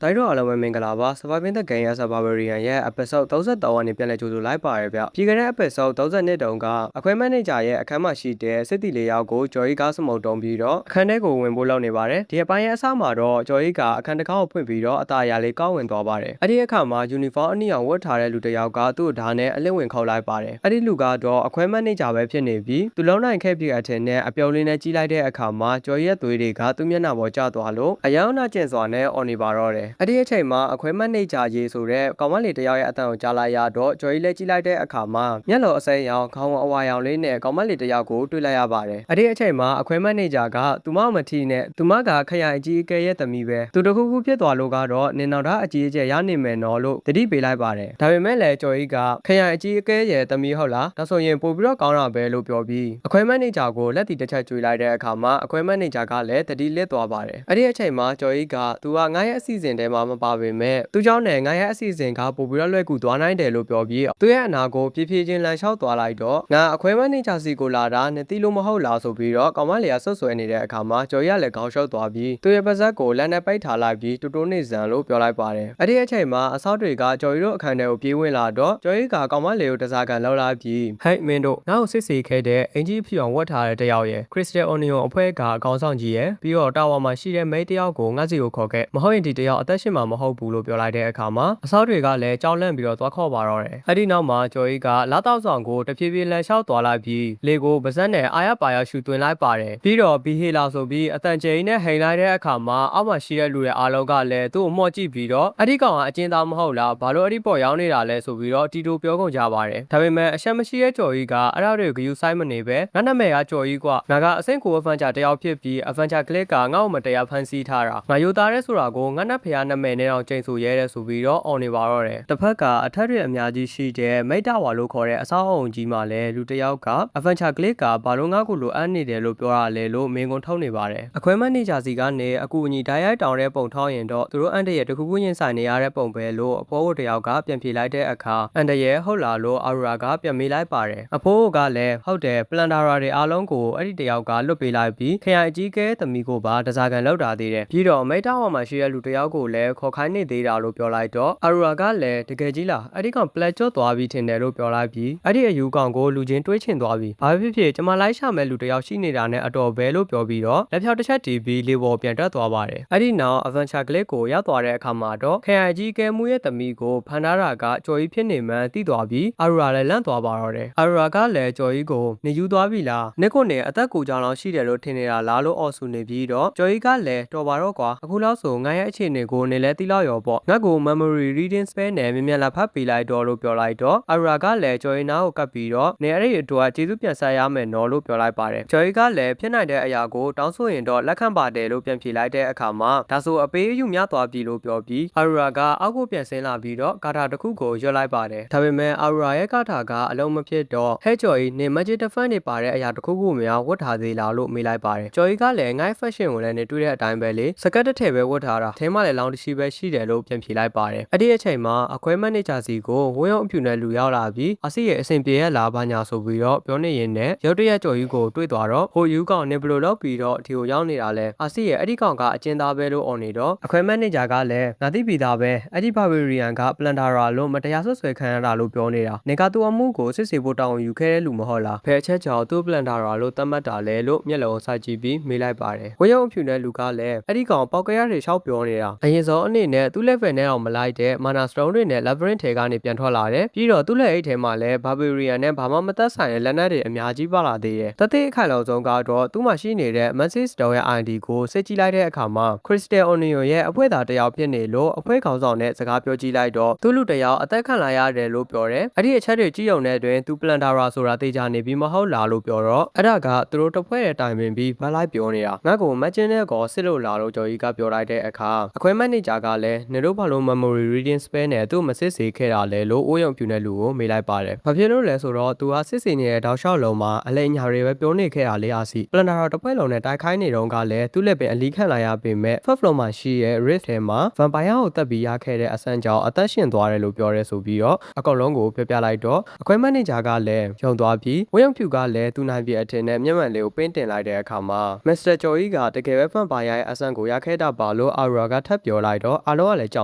ျတိုင်းတော့အားလုံးပဲမင်္ဂလာပါ Surviving the Game ရဲ့ Barbarian ရဲ့ episode 33ကနေပြန်လည်ကြိုဆိုလိုက်ပါရဗျပြီးခဲ့တဲ့ episode 32တုန်းကအခွဲမန်နေဂျာရဲ့အခန်းမှာရှိတဲ့စစ်တီလေးယောက်ကိုဂျော်ကြီးကစမုံတုံးပြီးတော့အခန်းထဲကိုဝင်ဖို့လုပ်နေပါတယ်ဒီအပိုင်းရဲ့အစမှာတော့ဂျော်ကြီးကအခန်းတစ်ခါကိုဖွင့်ပြီးတော့အသားအရာလေးကောက်ဝင်သွားပါတယ်အဲ့ဒီအခါမှာ uniform အနီအောင်ဝတ်ထားတဲ့လူတစ်ယောက်ကသူ့ဓာတ်နဲ့အလစ်ဝင်ခေါက်လိုက်ပါတယ်အဲ့ဒီလူကတော့အခွဲမန်နေဂျာပဲဖြစ်နေပြီးသူလုံးနိုင်ခဲ့ပြီးအထင်နဲ့အပြုံးလေးနဲ့ကြီးလိုက်တဲ့အခါမှာဂျော်ကြီးရဲ့သွေးတွေကသူ့မျက်နှာပေါ်ကျသွားလို့အယောင်နာကျင်စွာနဲ့အော်နေပါတော့တယ်အဲ့ဒီအချိန်မှာအခွဲမန်နေဂျာရေးဆိုတဲ့ကောင်မလေးတယောက်ရဲ့အတန်ကိုကြားလိုက်ရတော့ဂျော်ကြီးလည်းကြည့်လိုက်တဲ့အခါမှာမျက်လုံးအစိမ်းရောင်ခေါင်းအဝါရောင်လေးနဲ့ကောင်မလေးတယောက်ကိုတွေ့လိုက်ရပါတယ်အဲ့ဒီအချိန်မှာအခွဲမန်နေဂျာကသူမမထီနဲ့သူမကခရိုင်အကြီးအကဲရဲ့သမီးပဲသူတခုခုဖြစ်သွားလို့ကတော့နင်နောက်သားအကြီးအကျယ်ရနေမယ်နော်လို့တတိပေးလိုက်ပါတယ်ဒါပေမဲ့လည်းဂျော်ကြီးကခရိုင်အကြီးအကဲရဲ့သမီးဟုတ်လားဒါဆိုရင်ပို့ပြီးတော့ကောင်းတာပဲလို့ပြောပြီးအခွဲမန်နေဂျာကိုလက်တီတစ်ချက်ကျွေးလိုက်တဲ့အခါမှာအခွဲမန်နေဂျာကလည်းတတိလစ်သွားပါတယ်အဲ့ဒီအချိန်မှာဂျော်ကြီးကသူကငါ့ရဲ့အစီအစဉ်ထဲမှာမပါပေမဲ့သူเจ้าနဲ့ငါရဲ့အစီအစဉ်ကပို့ပြီးတော့လွယ်ကူသွားနိုင်တယ်လို့ပြောပြီးသူရဲ့အနာကိုဖြည်းဖြည်းချင်းလမ်းလျှောက်သွားလိုက်တော့ငါအခွဲမန်နေဂျာစီကိုလာတာနဲ့တီးလို့မဟုတ်လားဆိုပြီးတော့ကောင်မလေးကဆွတ်ဆွဲနေတဲ့အခါမှာဂျော်ရလည်းခေါင်းရှုပ်သွားပြီးသူရဲ့ပါဇက်ကိုလက်နဲ့ပိတ်ထားလိုက်ပြီးတူတိုးနေစံလို့ပြောလိုက်ပါတယ်အဲ့ဒီအချိန်မှာအဆောက်တွေကဂျော်ရီတို့အခန်းထဲကိုပြေးဝင်လာတော့ဂျော်ရီကကောင်မလေးကိုတစားကန်လောက်လာပြီးဟဲ့မင်းတို့ငါ့ကိုစစ်စီခဲတဲ့အင်ကြီးဖြူအောင်ဝတ်ထားတဲ့တယောက်ရဲ့ခရစ္စတယ်အိုနီယိုအဖွဲကအကောင်ဆောင်ကြီးရဲ့ပြီးတော့တာဝါမှာရှိတဲ့မိန်းတယောက်ကိုငါစီကိုခေါ်ခဲ့မဟုတ်ရင်ဒီတယောက်အသက်ရှင်မှာမဟုတ်ဘူးလို့ပြောလိုက်တဲ့အခါမှာအဆောက်တွေကလည်းကြောက်လန့်ပြီးတော့သွားခေါ်ပါတော့တယ်အဲ့ဒီနောက်မှာဂျော်ကြီးကလာတော့ဆောင်ကိုတဖြည်းဖြည်းလမ်းလျှောက်သွားလိုက်ပြီးလေကိုပါဇက်နဲ့အာရပါရရှူသွင်းလိုက်ပါတယ်ပြီးတော့ဘီဟေလာဆိုပြီးအတန်ကျိန်နဲ့ဟိန်လိုက်တဲ့အခါမှာအောက်မှာရှိတဲ့လူတွေအားလုံးကလည်းသူ့ကိုမှော့ကြည့်ပြီးတော့အဲ့ဒီကောင်ကအကျဉ်းသားမဟုတ်လားဘာလို့အဲ့ဒီပေါ်ရောက်နေတာလဲဆိုပြီးတော့တီတိုပြောကုန်ကြပါတယ်ဒါပေမဲ့အရှက်မရှိတဲ့ဂျော်ကြီးကအဲ့ဒါတွေကိုဂယူဆိုင်မနေပဲငါနာမည်ကဂျော်ကြီးကွာငါကအဆင့်ကိုအဖန်ချာတယောက်ဖြစ်ပြီးအဖန်ချာကလစ်ကငါ့ကိုမတရားဖန်ဆီးထားတာငါယူသားရဲဆိုတာကိုငါနဲ့ဖះ နာမည်နဲ့တော့ကျိန်ဆိုရဲတဲ့ဆိုပြီးတော့အော်နေပါတော့တယ်တစ်ဖက်ကအထက်တွေအများကြီးရှိတဲ့မိတ်တာဝါလို့ခေါ်တဲ့အဆောက်အုံကြီးမှာလည်းလူတစ်ယောက်က Adventure Click ကဘာလို့ငါ့ကိုလိုအပ်နေတယ်လို့ပြောရလဲလို့မင်းကုန်းထုတ်နေပါတယ်အခွဲမန်နေဂျာစီကနေအကူအညီဓာတ်ရိုက်တောင်းတဲ့ပုံထောက်ရင်တော့သူတို့အန်တရဲ့တခုခုရင်ဆိုင်နေရတဲ့ပုံပဲလို့အဖိုးတစ်ယောက်ကပြန်ဖြေလိုက်တဲ့အခါအန်တရဲ့ဟုတ်လားလို့အာရူရာကပြန်မေးလိုက်ပါတယ်အဖိုးကလည်းဟုတ်တယ်ပလန်ဒါရာတွေအားလုံးကိုအဲ့ဒီတစ်ယောက်ကလွတ်ပေးလိုက်ပြီးခရိုင်အကြီးကဲသမီးကိုပါတစားကန်လောက်တာသေးတယ်ပြီးတော့မိတ်တာဝါမှာရှိတဲ့လူတစ်ယောက်ကိုလည်းခေါ်ခိုင်းနေသေးတာလို့ပြောလိုက်တော့အာရူရာကလည်းတကယ်ကြီးလားအဲ့ဒီကောင်ပလက်ကျော့သွားပြီးထင်တယ်လို့ပြောလိုက်ပြီးအဲ့ဒီအယူကောင်ကိုလူချင်းတွေးချင်သွားပြီးဘာဖြစ်ဖြစ်ကျမလိုက်ရှာမဲ့လူတစ်ယောက်ရှိနေတာနဲ့အတော်ပဲလို့ပြောပြီးတော့လက်ဖြောက်တစ်ချက်တီးပြီးလေပေါ်ပြန်တက်သွားပါတယ်အဲ့ဒီနောက် Adventure Click ကိုရောက်သွားတဲ့အခါမှာတော့ခရိုင်ကြီးကဲမှုရဲ့သမီးကိုဖန်ထားတာကကြော်ကြီးဖြစ်နေမှန်းသိသွားပြီးအာရူရာလည်းလန့်သွားပါတော့တယ်အာရူရာကလည်းကြော်ကြီးကိုနေယူသွားပြီလားနစ်ကိုနေအသက်ကိုကြောင်လောက်ရှိတယ်လို့ထင်နေတာလားလို့အော်ဆူနေပြီးတော့ကြော်ကြီးကလည်းတော်ပါတော့ကွာအခုလောက်ဆိုငါရဲ့အခြေအနေကိုနေလဲသိလောက်ရောပေါ့ငါ့ကို memory reading spell နဲ့မြင်မြန်လာဖတ်ပေးလိုက်တော့လို့ပြောလိုက်တော့အာရူရာကလည်းကြော်ကြီးနားကိုကပ်ပြီးတော့နေအဲ့ဒီအတွက်ကျေးဇူးပြန်ဆက်ရမယ်နော်လို့ပြောလိုက်ပါတယ်ကြော်ကြီးကလည်းဖြစ်နိုင်တဲ့အရာကိုတောင်းဆိုရင်တော့လက်ခံပါတယ်လို့ပြန်ဖြေလိုက်တဲ့အခါမှာဒါဆိုအပေးအယူများသွားပြီလို့ပြောပြီးအာရူရာကအောက်ကိုပြန်ဆင်းလာပြီးတော့ကာထာတစ်ခုကိုရွတ်လိုက်ပါတယ်ဒါပေမဲ့အာရူရာရဲ့ကာထာကအလုံးမဖြစ်တော့ဟဲကြော်ကြီးနေ magic defense နေပါတဲ့အရာတစ်ခုခုများဝတ်ထားသေးလားလို့မေးလိုက်ပါတယ်ကြော်ကြီးကလည်းငိုင်း fashion ကိုလည်းနေတွေ့တဲ့အတိုင်းပဲလေစကတ်တစ်ထည်ပဲဝတ်ထားတာထဲမှာလည်းလောင်းတစ်ချီပဲရှိတယ်လို့ပြန်ဖြေလိုက်ပါတယ်အဲ့ဒီအချိန်မှာအခွဲမန်နေဂျာစီကိုဝင်းအောင်အဖြူနဲ့လူရောက်လာပြီးအစီရဲ့အဆင်ပြေရလားဘာညာဆိုပြီးတော့ပြောနေရင်းနဲ့ရုတ်တရက်ကြော်ကြီးကိုတွေ့သွားတော့ဟိုယူကောင်နေဘလို့လောက်ပြီးတော့ဒီကိုရောက်နေတာလဲအစီရဲ့အဲ့ဒီကောင်ကအကျဉ်းသားပဲလို့អော်နေတော့အခွဲမန်နေဂျာကလည်းငါသိပြီးသားပဲအဲ့ဒီဘာဗီရီယန်ကပလန်ဒါရာလို့မတရားဆွဆွဲခံရတာလို့ပြောနေတာနေကသူ့အမှုကိုစစ်ဆေးဖို့တောင်းယူခဲ့တဲ့လူမဟုတ်လားဖဲအချက်ကြောင့်သူ့ပလန်ဒါရာလို့သတ်မှတ်တာလဲလို့မျက်လုံးစိုက်ကြည့်ပြီးမေးလိုက်ပါတယ်ဝရုံအဖြူနဲ့လူကလည်းအဲ့ဒီကောင်ပေါက်ကရတွေရှောက်ပြောနေတာအရင်ဆုံးအနေနဲ့သူ့ level နဲ့တော့မလိုက်တဲ့ mana stone တွေနဲ့ labyrinth ထဲကနေပြန်ထွက်လာတယ်ပြီးတော့သူ့လက်အိတ်ထဲမှာလည်း barbarian နဲ့ဘာမှမသက်ဆိုင်တဲ့လက်နက်တွေအများကြီးပါလာသေးတယ်တသက်အခိုင်လုံဆုံးကတော့သူ့မှာရှိနေတဲ့ Massive Stone ရဲ့ ID ကိုစစ်ကြည့်လိုက်တဲ့အခါမှာ Crystal Onion ရဲ့အဖွဲသားတစ်ယောက်ဖြစ်နေလို့အဖွဲခေါင်းဆောင်နဲ့စကားပြောကြည့်လိုက်တော့သူ့လူတစ်ယောက်အသက်ခံလာရတယ်လို့ပြောတယ်အဲ့ဒီအချက်တွေကြည့်ုံတဲ့အတွင်းသူ Plantara ဆိုတာသိကြနေပြီးမဟုတ်လားလို့ပြောတော့အဲ့ဒါကသူတို့တစ်ဖွဲ့ရဲ့တိုင်ပင်ပြီးဗတ်လိုက်ပြောနေတာငါ့ကိုမကျင်းတဲ့ကောစစ်လို့လာလို့ကျော်ကြီးကပြောလိုက်တဲ့အခါအခွဲမန်နေဂျာကလည်းနေတို့ဘာလို့ memory reading spell နဲ့သူ့မစစ်စေခဲ့တာလဲလို့အိုးရုံပြူတဲ့လူကိုမေးလိုက်ပါတယ်ဘာဖြစ်လို့လဲဆိုတော့သူကစစ်စေနေတဲ့တောက်လျှောက်လုံးမှာအလိညာတွေပဲပြောနေခဲ့တာလေအားစီ Plantara တစ်ဖွဲ့လုံးနဲ့တိုက်ခိုင်းနေတော့ကလည်းသူ့လက်ပင်အလီခံလာရပေမဲ့ first floor မှာရှိရဲ့ rift ထဲမှာ vampire ကိုတက်ပြီးရခဲ့တဲ့အဆန်းကြောင့်အသက်ရှင်သွားတယ်လို့ပြောရဲဆိုပြီးတော့အကောင်လုံးကိုပြပြလိုက်တော့အခွဲမန်နေဂျာကလည်းယုံသွားပြီးဝရုံဖြူကလည်းသူနိုင်ပြအထင်နဲ့မျက်မှန်လေးကိုပင်းတင်လိုက်တဲ့အခါမှာမစ္စတာကျော်ကြီးကတကယ်ပဲ vampire ရဲ့အဆန်းကိုရခဲ့တာပါလို့အာရူရာကထပ်ပြောလိုက်တော့အားလုံးကလည်းကြော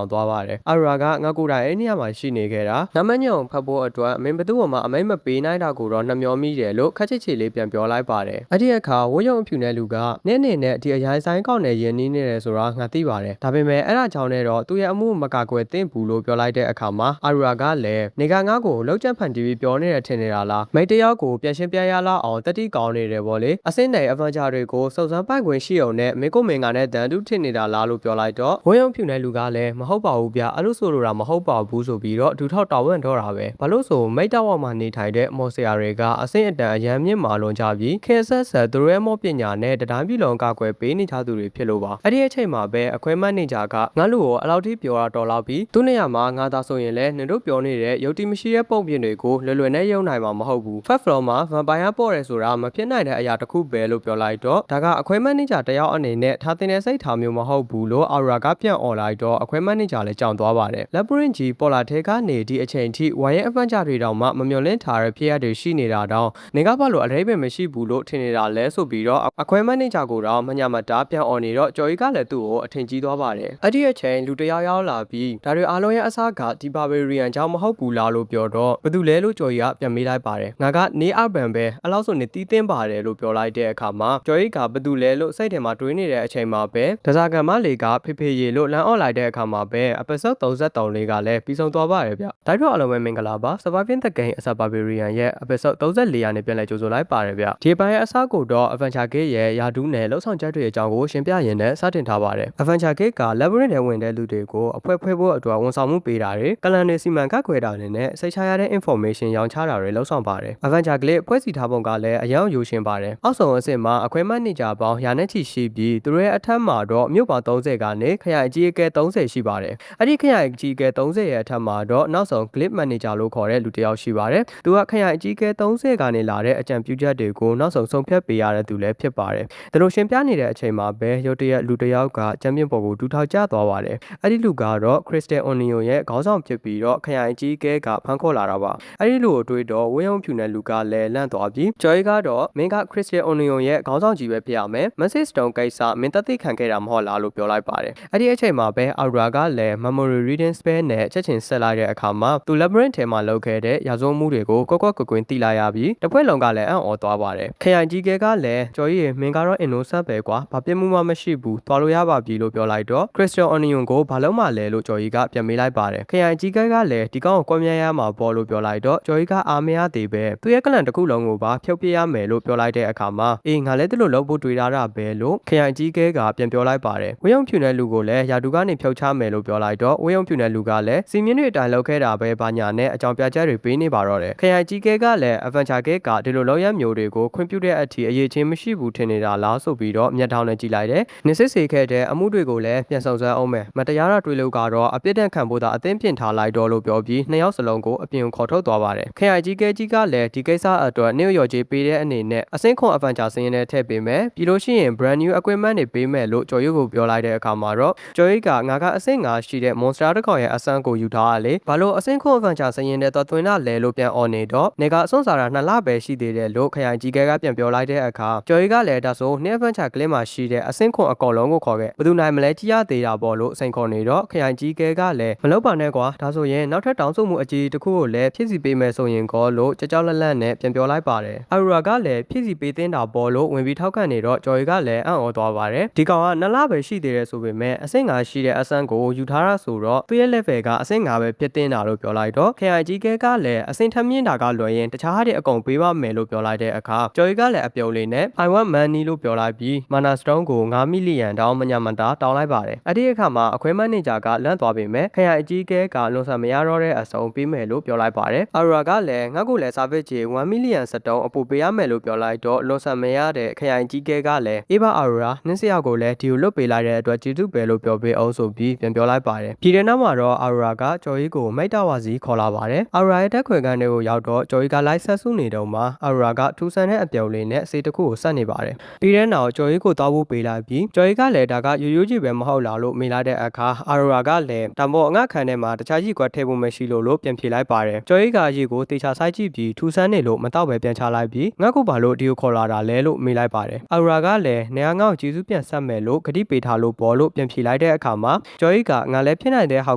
င်သွားပါတယ်အာရူရာကငါကိုယ်တိုင်အဲ့နေရာမှာရှိနေခဲ့တာနမညုံဖတ်ဖို့အတွက်အမင်းဘသူ့မှာအမိတ်မပေးနိုင်တာကိုတော့နှမျောမိတယ်လို့ခက်ချစ်ချီလေးပြန်ပြောလိုက်ပါတယ်အဲ့ဒီအခါဝရုံအဖြူနဲ့လူကနည်းနည်းနဲ့ဒီအရိုင်းဆိုင်ကောက်နဲ့ယဉ်နီးနေတယ်ဆိုတာငါသိပါတယ်ဒါပေမဲ့အဲ့ဒါကြောင့်လည်းတော့သူ့ရဲ့အမှုမကကွယ်သင့်ဘူးလို့ပြောလိုက်တဲ့အခါမှာအာရူရာကလည်းနေကငါ့ကိုလောက်ကျန့်ဖန်တီးပြီးပြောနေတယ်ထင်နေတာလားမိတ်တယောက်ကိုပြန်ရှင်းပြရလောက်အောင်တတိကောင်းနေတယ်ဗောလေအစင်းနယ်အဗန်ဂျာတွေကိုစုံစမ်းပိုက်ခွင့်ရှိအောင်နဲ့မင်းကိုမင်္ဂါနဲ့တန်တူးထင်နေတာလားလို့ပြောလိုက်တော့ဝရုံဖြူနဲ့လူကလည်းမဟုတ်ပါဘူးဗျအဲ့လိုဆိုလိုတာမဟုတ်ပါဘူးဆိုပြီးတော့ဒူထောက်တာဝန်တော့တာပဲဘာလို့ဆိုမိတ်တောက်မှာနေထိုင်တဲ့မော်ဆရာတွေကအစင်းအတန်အရန်မြင့်မာလွန်ကြပြီးခေဆက်ဆက်သူတို့ရဲ့မော့ပညာနဲ့တတိုင်းပြည်လုံးကာကွယ်ပေးနေကြသူတွေဖြစ်လို့ပါအဲ့ဒီအချိန်မှာပဲအခွဲမန်နေဂျာကငါ့လူကိုအလောက်ထိပြောတာတော်လောက်ပြီးသူ့နေရာမှာငါသာဆိုရင်လည်းနင်တို့ပြောနေတဲ့ရုပ်တိမရှိတဲ့ပုံပြင်တွေကိုလွယ်လွယ်နဲ့ယုံနိုင်မှာမဟုတ်ဘူး First floor မှာ vampire ပေါ်တယ်ဆိုတာမဖြစ်နိုင်တဲ့အရာတစ်ခုပဲလို့ပြောလိုက်တော့ဒါကအခွဲမန်နေဂျာတယောက်အနေနဲ့ထားတင်တဲ့စိတ်ထားမျိုးမဟုတ်ဘူးလို့အာရာကပြန်អော်လိုက်တော့အခွဲမန်နေဂျာလည်းကြောင်သွားပါတယ် Labyrinth ကြီးပေါ်လာထဲကနေဒီအချိန်ထိဝိုင်းရဲ့အပန်းကြတွေတောင်မှမမျောလင့်ထားတဲ့ဖြစ်ရတွေရှိနေတာတောင်နေကဘာလို့အရေးပဲမရှိဘူးလို့ထင်နေတာလဲဆိုပြီးတော့အခွဲမန်နေဂျာကိုတော့မညာမတာပြန်អော်နေတော့ကျော်ကြီးကလည်းသူ့ကိုအထင်ကြီးသွားပါတယ်အဲ့ဒီအချိန်လူတယောက်ရောက်လာပြီးဒါတွေအားလုံးရဲ့အစားကဒီဘာဗီရီယန်ကြောင့်မဟုတ်ဘူးလားလို့ပြောတော့ဘယ်သူလဲလို့ကျော်ကြီးကပြန်မေးလိုက်ပါတယ်ငါကနေအဘန်ပဲအဲ့လောက်ဆိုနေတီးတင်းပါတယ်လို့ပြောလိုက်တဲ့အခါမှာကျော်ကြီးကဘယ်သူလဲလို့စိတ်ထဲမှာတွေးနေတဲ့အချိန်မှာပဲဒဇာကန်မလေးကဖေဖေရေလို့လမ်းអော်လိုက်တဲ့အခါမှာပဲ episode 33လေးကလည်းပြီးဆုံးသွားပါတယ်ဗျတိုက်တော့အားလုံးပဲမင်္ဂလာပါ Surviving the Game အစဘာဗီရီယန်ရဲ့ episode 34ရာနဲ့ပြန်လည်ကြိုဆိုလိုက်ပါတယ်ဗျဒီပိုင်းရဲ့အစားကိုတော့ Adventure Gate ရဲ့ယာဒူးနယ်လှုပ်ဆောင်ချက်တွေအကြောင်းကိုရှင်းပြရင်းနဲ့စတင်ထားပါတယ် Adventure Gate က Labyrinth ထဲဝင်တဲ့လူတွေကိုအဖွဲဖို့အတွက်ဝန်ဆောင်မှုပေးတာတွေကလန်တွေစီမံခန့်ခွဲတာတွေနဲ့စိတ်ချရတဲ့ information ရောင်းချတာတွေလှုပ်ဆောင်ပါတယ် Adventure Gate ဖွဲ့စည်းထားပုံကလည်းအယောင်ယူရှင်းပါတယ်အောက်ဆုံးအဆင့်မှာအခွဲမန်နေဂျာပေါင်းရာနဲ့ချီရှိပြီးသူတို့ရဲ့အထက်မှာတော့မြို့ပေါင်း30ကနေခ ရိုင်အကြီးအကဲ30ရှိပါတယ်အဲ့ဒီခရိုင်အကြီးအကဲ30ရဲ့အထက်မှာတော့နောက်ဆုံး clip manager လို့ခေါ်တဲ့လူတစ်ယောက်ရှိပါတယ်သူကခရိုင်အကြီးအကဲ30ကနေလာတဲ့အကြံပြုချက်တွေကိုနောက်ဆုံးဆုံးဖြတ်ပေးရတဲ့သူလည်းဖြစ်ပါတယ်ဒါလို့ရှင်ပြနေတဲ့အချိန်မှာပဲရုတ်တရက်လူတစ်ယောက်ကချန်ပီယံပေါ်ကိုဒူးထောက်ကျသွားပါတယ်အဲ့ဒီလူကတော့ Crystal Onion ရဲ့ခေါင်းဆောင်ဖြစ်ပြီးတော့ခရိုင်အကြီးအကဲကဖမ်းခေါ်လာတာပါအဲ့ဒီလူကိုတွေ့တော့ဝင်းအောင်ဖြူနဲ့လူကလည်းလန့်သွားပြီး Joy ကတော့မင်းက Crystal Onion ရဲ့ခေါင်းဆောင်ကြီးပဲဖြစ်ရမယ် Message Stone ကိစ္စမင်းတသိခံခဲ့တာမဟုတ်လားလို့ပြောလိုက်ပါတယ်အဲ့ဒီအချိန်မှာပဲ Aura ကလည်း Memory Reading Spell နဲ့ချက်ချင်းဆက်လိုက်တဲ့အခါမှာသူ Labyrinth ထဲမှာလုပ်ခဲ့တဲ့ရာဇဝတ်မှုတွေကိုကွက်ကွင်းသိလိုက်ရပြီးတစ်ဖွဲ့လုံးကလည်းအံ့ဩသွားပါတယ်ခရိုင်ကြီးကဲကလည်း Joy ရေမင်းကတော့ innocent ပဲကွာဘာပြစ်မှုမှမရှိဘူးသွားလို့ရပါပြီလို့ပြောလိုက်တော့ Crystal Onion ကိုဘာလို့မှလဲလို့ Joy ကပြန်မေးလိုက်ပါတယ်ခရိုင်ကြီးကဲကလည်းဒီကောင်ကိုကွန်မြတ်ရမှာပေါ်လို့ပြောလိုက်တော့ Joy ကအားမရသေးပဲသူရဲ့ကလန်တစ်ခုလုံးကိုပါဖျောက်ပြရမယ်လို့ပြောလိုက်တဲ့အခါမှာအေးငါလည်းသူ့လိုလုပ်ဖို့တွေးထားတာပဲလို့ခရိုင်ကြီးကဲကပြန်ပြောလိုက်ပါတယ်ဝင်းအောင်ဖြူတဲ့လူကိုလည်းယာတူကနေဖျောက်ချမယ်လို့ပြောလိုက်တော့ဝင်းအောင်ဖြူတဲ့လူကလည်းစီမင်းတွေအတိုင်းလုပ်ခဲ့တာပဲဘာညာနဲ့အကြောင်းပြချက်တွေပေးနေပါတော့တယ်ခရိုင်ကြီးကဲကလည်း Adventure ကဲကဒီလိုလောက်ရမျိုးတွေကိုခွင့်ပြုတဲ့အထိအရေးချင်းမရှိဘူးထင်နေတာလားဆိုပြီးတော့မျက်ထောင်နဲ့ကြည့်လိုက်တယ်နေစစ်စေခဲ့တဲ့အမှုတွေကိုလည်းပြန်ဆောင်ဆွဲအောင်မယ်မတရားတာတွေးလို့ကတော့အပြစ်ဒဏ်ခံဖို့သာအသင်းပြင်ထားလိုက်တော့လို့ပြောပြီးနှစ်ယောက်စလုံးကိုအပြင်ခေါ်ထုတ်သွားပါတယ်ခရိုင်ကြီးကဲကြီးကလည်းဒီကိစ္စအတွက်နေရော်ကြီးပေးတဲ့အနေနဲ့အစင်းခွန် Adventure စင်းနဲ့ထည့်ပေးမယ်ပြီးလို့ရှိရင် brand new equipment တွေပေးမယ်လို့ကျော်ရွကိုပြောလိုက်တဲ့အခါမှာတော့ကျော်ရွကငါကအစင်း5ရှိတဲ့ monster တစ်ကောင်ရဲ့အဆန်းကိုယူထားရလေဘာလို့အစင်းခွန် Adventure စင်းနဲ့တော့သွင်းလာလဲလို့ပြန်អော်နေတော့နေကအစွန်းစားတာ2လပဲရှိသေးတယ်လို့ခရိုင်ကြီးကဲကပြန်ပြောလိုက်တဲ့အခါကျော်ရွကလည်းဒါဆိုနေ Adventure ကလင်းမှာရှိတဲ့အစင်းခွန်အကောင်လုံးကိုခေါ်ခဲ့ဘယ်သူနိုင်မလဲကြည့်ရသေးတာပေါ့လို့စိန်ခေါ်နေတော့ခရိုင်ကြီးကဲကလည်းမလုပ်ပါနဲ့ကွာဒါဆိုရင်နောက်ထပ်တောင်းဆိုမှုအကြီးတစ်ခုကိုလည်းဖြည့်ဆည်းပေးမယ်ဆိုရင်ကောလို့ကြောက်လန့်လန့်နဲ့ပြန်ပြောလိုက်ပါတယ်အရူရာကလည်းဖြည့်ဆည်းပေးတင်တာပေါ့လို့ဝင်ပြီးထောက်ခံနေတော့ကျော်ရီကလည်းအံ့ဩသွားပါတယ်ဒီကောင်က2လပဲရှိသေးတယ်ဆိုပေမဲ့အဆင့်5ရှိတဲ့အဆန်းကိုယူထားတာဆိုတော့သူ့ရဲ့ level ကအဆင့်5ပဲဖြစ်တင်တာလို့ပြောလိုက်တော့ခရိုင်ကြီးကဲကလည်းအဆင့်ထပ်မြင့်တာကလွယ်ရင်တခြားဟာတွေအကုန်ပေးပါမယ်လို့ပြောလိုက်တဲ့အခါကျော်ရီကလည်းအပြုံးလေးနဲ့ I want money လို့ပြောလိုက်ပြီး Mana Stone ကို9 million တောင်းမညာမတာတောင်းလိုက်ပါတယ်အဲ့ဒီအခါမှာအခွဲမန်နေဂျာကလန့်သွားပေမဲ့ခရိုင်အကြီးကဲကလွန်ဆန်မရတော့တဲ့အစုံပေးမယ်လို့ပြောလိုက်ပါတယ်အရူရာကလည်းငါ့ကိုလည်း service ကြီး1 million စတုံးအပူပေးရမယ်လို့ပြောလိုက်တော့လွန်ဆန်မရတဲ့ခရိုင်ကြီးကဲကလည်းအေးပါအရူရာနင်းစရာကိုလည်းဒီကိုလွတ်ပေးလိုက်တဲ့အတွက်ကျေးဇူးပဲလို့ပြောပေးအောင်ဆိုပြီးပြန်ပြောလိုက်ပါတယ်ဒီတဲ့နောက်မှာတော့အရူရာကကျော်ကြီးကိုမိတ်တဝါစီခေါ်လာပါတယ်အရူရာရဲ့တက်ခွေခန်းတွေကိုရောက်တော့ကျော်ကြီးကလိုက်ဆက်စုနေတော့မှအရူရာကထူဆန်တဲ့အပြုံလေးနဲ့စေးတစ်ခုကိုဆက်နေပါတယ်ပြီးတဲ့နောက်ကျော်ကြီးကိုတောက်ဖို့ပေးလိုက်ပြီးကျော်ကြီးကလည်းဒါကရိုးရိုးကြီးပဲမဟုတ်လားလို့မေးလိုက်တဲ့အခါအရူရာကလည်းတမောငါခန်းထဲမှာတခြားကြီးကွက်ထည့်ဖို့မရှိလို့ပြန်ဖြေလိုက်ပါတယ်ကျော်ကြီးကရေကိုတေချာဆိုင်ကြည့်ပြီးထူဆန်းနေလို့မတော့ပဲပြန်ချလိုက်ပြီးငါ့ကိုဘာလို့ဒီကိုခေါ်လာတာလဲလို့မေးလိုက်ပါတယ်အရူရာကလည်းနေရာငါ့ကိုကျေးဇူးပြန်ဆက်မယ်လို့ဂတိပေးထားလို့ပေါ်လို့ပြန်ဖြေလိုက်တဲ့အခါမှာကျော်ကြီးကငါလည်းဖြစ်နိုင်တဲ့ဟောက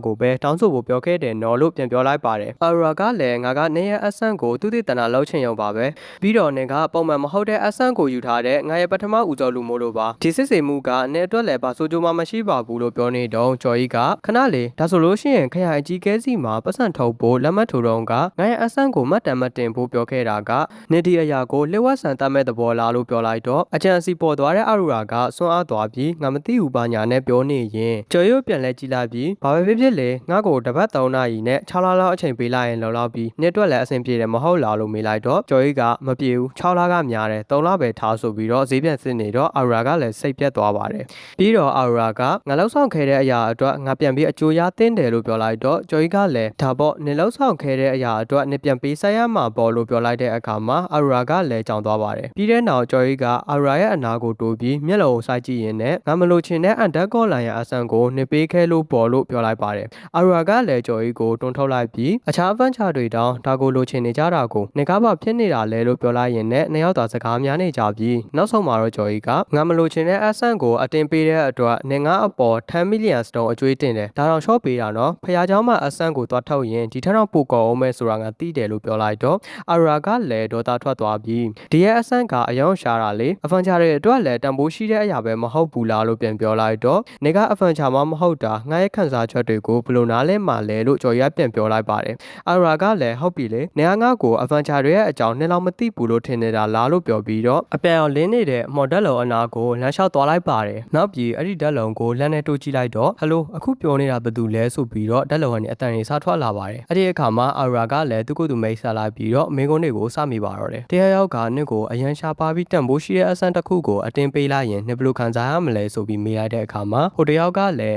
်ကိုပဲတောင်းဆိုဖို့ပြောခဲ့တယ်နော်လို့ပြန်ပြောလိုက်ပါတယ်အရူရာကလည်းငါကနေရဲ့အဆန်းကိုသူတိတနာလှုပ်ချင်ရုံပါပဲပြီးတော့နေကပုံမှန်မဟုတ်တဲ့အဆန်းကိုယူထားတဲ့ငါရဲ့ပထမဦးကျော်လူမို့လို့ပါဒီစစ်စေမှုကနေအတွက်လည်းဘာဆိုကြမှမရှိပါဘူးလို့ပြောနေတော့ကျော်ကြီးကခဏလေးဒါဆိုလို့ရှိရင်ခရိုင်အကြီးကဲစီမှာပတ်စံထုတ်ဖို့လက်မှတ်ထိုးတော့ကငါရဲ့အဆန်းကိုမှတ်တမ်းမတင်ဖို့ပြောခဲ့တာကနေဒီအရာကိုလျှို့ဝှက်ဆန်တတ်မဲ့သဘောလားလို့ပြောလိုက်တော့အချန်စီပေါ်သွားတဲ့အရူရာကစွန့်အားသွားပြီးငါမသိဘူးပါညာနဲ့ပြောနေရင်ကျော်ရုပ်ပြန်လဲကြည့်လိုက်ပြီးဘာပဲဖြစ်ဖြစ်လေငါ့ကိုတပတ်3နာရီနဲ့6လလောက်အချိန်ပေးလိုက်ရင်လုံလောက်ပြီးနေ့တွက်လည်းအဆင်ပြေတယ်မဟုတ်လားလို့မေးလိုက်တော့ကျော်ကြီးကမပြေဘူး6လကများတယ်3လပဲထားဆိုပြီးတော့ဈေးပြန်စစ်နေတော့အရူရာကလည်းစိတ်ပြတ်သွားပါတယ်ပြီးတော့အရူရာကငါလောက်ဆောင်ခဲ့တဲ့အရာအတွက်ငါပြန်ပြီးအကျိုးရသင့်တယ်လို့ပြောလိုက်တော့ကျော်ကြီးကလည်းဒါပေါ့နေလောက်ဆောင်ခဲ့တဲ့အရာအတွက်နေပြန်ပေးဆက်ရမှာပေါ့လို့ပြောလိုက်တဲ့အခါမှာအရူရာကလည်းကြောင်သွားပါတယ်ပြီးတဲ့နောက်ကျော်ကြီးကအရူရာရဲ့အနာကိုတိုးပြီးမျက်လုံးကိုစိုက်ကြည့်ရင်းနဲ့ငါမလို့ချင်တဲ့အန်တက်ကောလိုင်ရဲ့အဆန်ကိုနေပေးခဲ့လို့ပေါ်လို့ပြောလိုက်ပါတယ်အရူရာကလည်းကျော်ကြီးကိုတွန်းထုတ်လိုက်ပြီးအခြားအဖန်ချတွေတောင်းဒါကိုလိုချင်နေကြတာကိုနေကားပါဖြစ်နေတာလဲလို့ပြောလိုက်ရင်နဲ့နှစ်ယောက်သာစကားများနေကြပြီးနောက်ဆုံးမှာတော့ကျော်ကြီးကငါမလို့ချင်တဲ့အဆန်ကိုအတင်ပေးတဲ့အတွက်နေငါအပေါ်10 million stone အကျွေးတင်တယ်ဒါတော့ရှော့ပေးတာနော်ဖះเจ้าမှာအဆန်ကိုသွားထုတ်ရင်ဒီထက်တော့ပိုကောအောင်မဲဆိုတာငါသိတယ်လို့ပြောလိုက်တော့အရူရာကလည်းဒေါသထွက်သွားပြီးဒီရဲ့အဆန်ကအယောင်ရှာတာလေအဖန်ချတဲ့အတွက်လည်းတန်ဖိုးရှိတဲ့အရာပဲမဟုတ်ဘူးလားလို့ပြန်ပြောလိုက်တော့နေကအဖန်ချမှမဟုတ်တာငါရဲ့ခန်းစားချက်တွေကိုဘယ်လိုနားလဲမှလဲလို့ကျော်ရပြန်ပြောလိုက်ပါတယ်အရူရာကလည်းဟုတ်ပြီလေနေငါကိုအဖန်ချတွေရဲ့အကြောင်းနှစ်လောက်မသိဘူးလို့ထင်နေတာလားလို့ပြောပြီးတော့အပြန်အောင်လင်းနေတဲ့မော်ဒယ်လုံအနာကိုလမ်းလျှောက်သွားလိုက်ပါတယ်နောက်ပြီးအဲ့ဒီဓာတ်လုံကိုလမ်းနဲ့တိုးကြည့်လိုက်တော့ဟယ်လိုအခုပြောနေတာဘယ်သူလဲဆိုပြီးတော့ဓာတ်လုံကနေအတန်ကြီးစားထွက်လာပါတယ်အဲ့ဒီအခါမှာအရူရာကလည်းသူ့ကိုယ်သူမိတ်ဆက်လိုက်ပြီးတော့မင်းကုန်းတွေကိုစမိပါတော့တယ်တရားရောက်ကနစ်ကိုအရန်ရှာပါပြီးတန်ဖိုးရှိတဲ့အဆန်းတစ်ခုကိုအတင်းပေးလိုက်ရင်နှစ်ဘလို့ခံစားရမလဲဆိုပြီးမေးလိုက်တဲ့အခါမှာဟို တယောက်ကလည်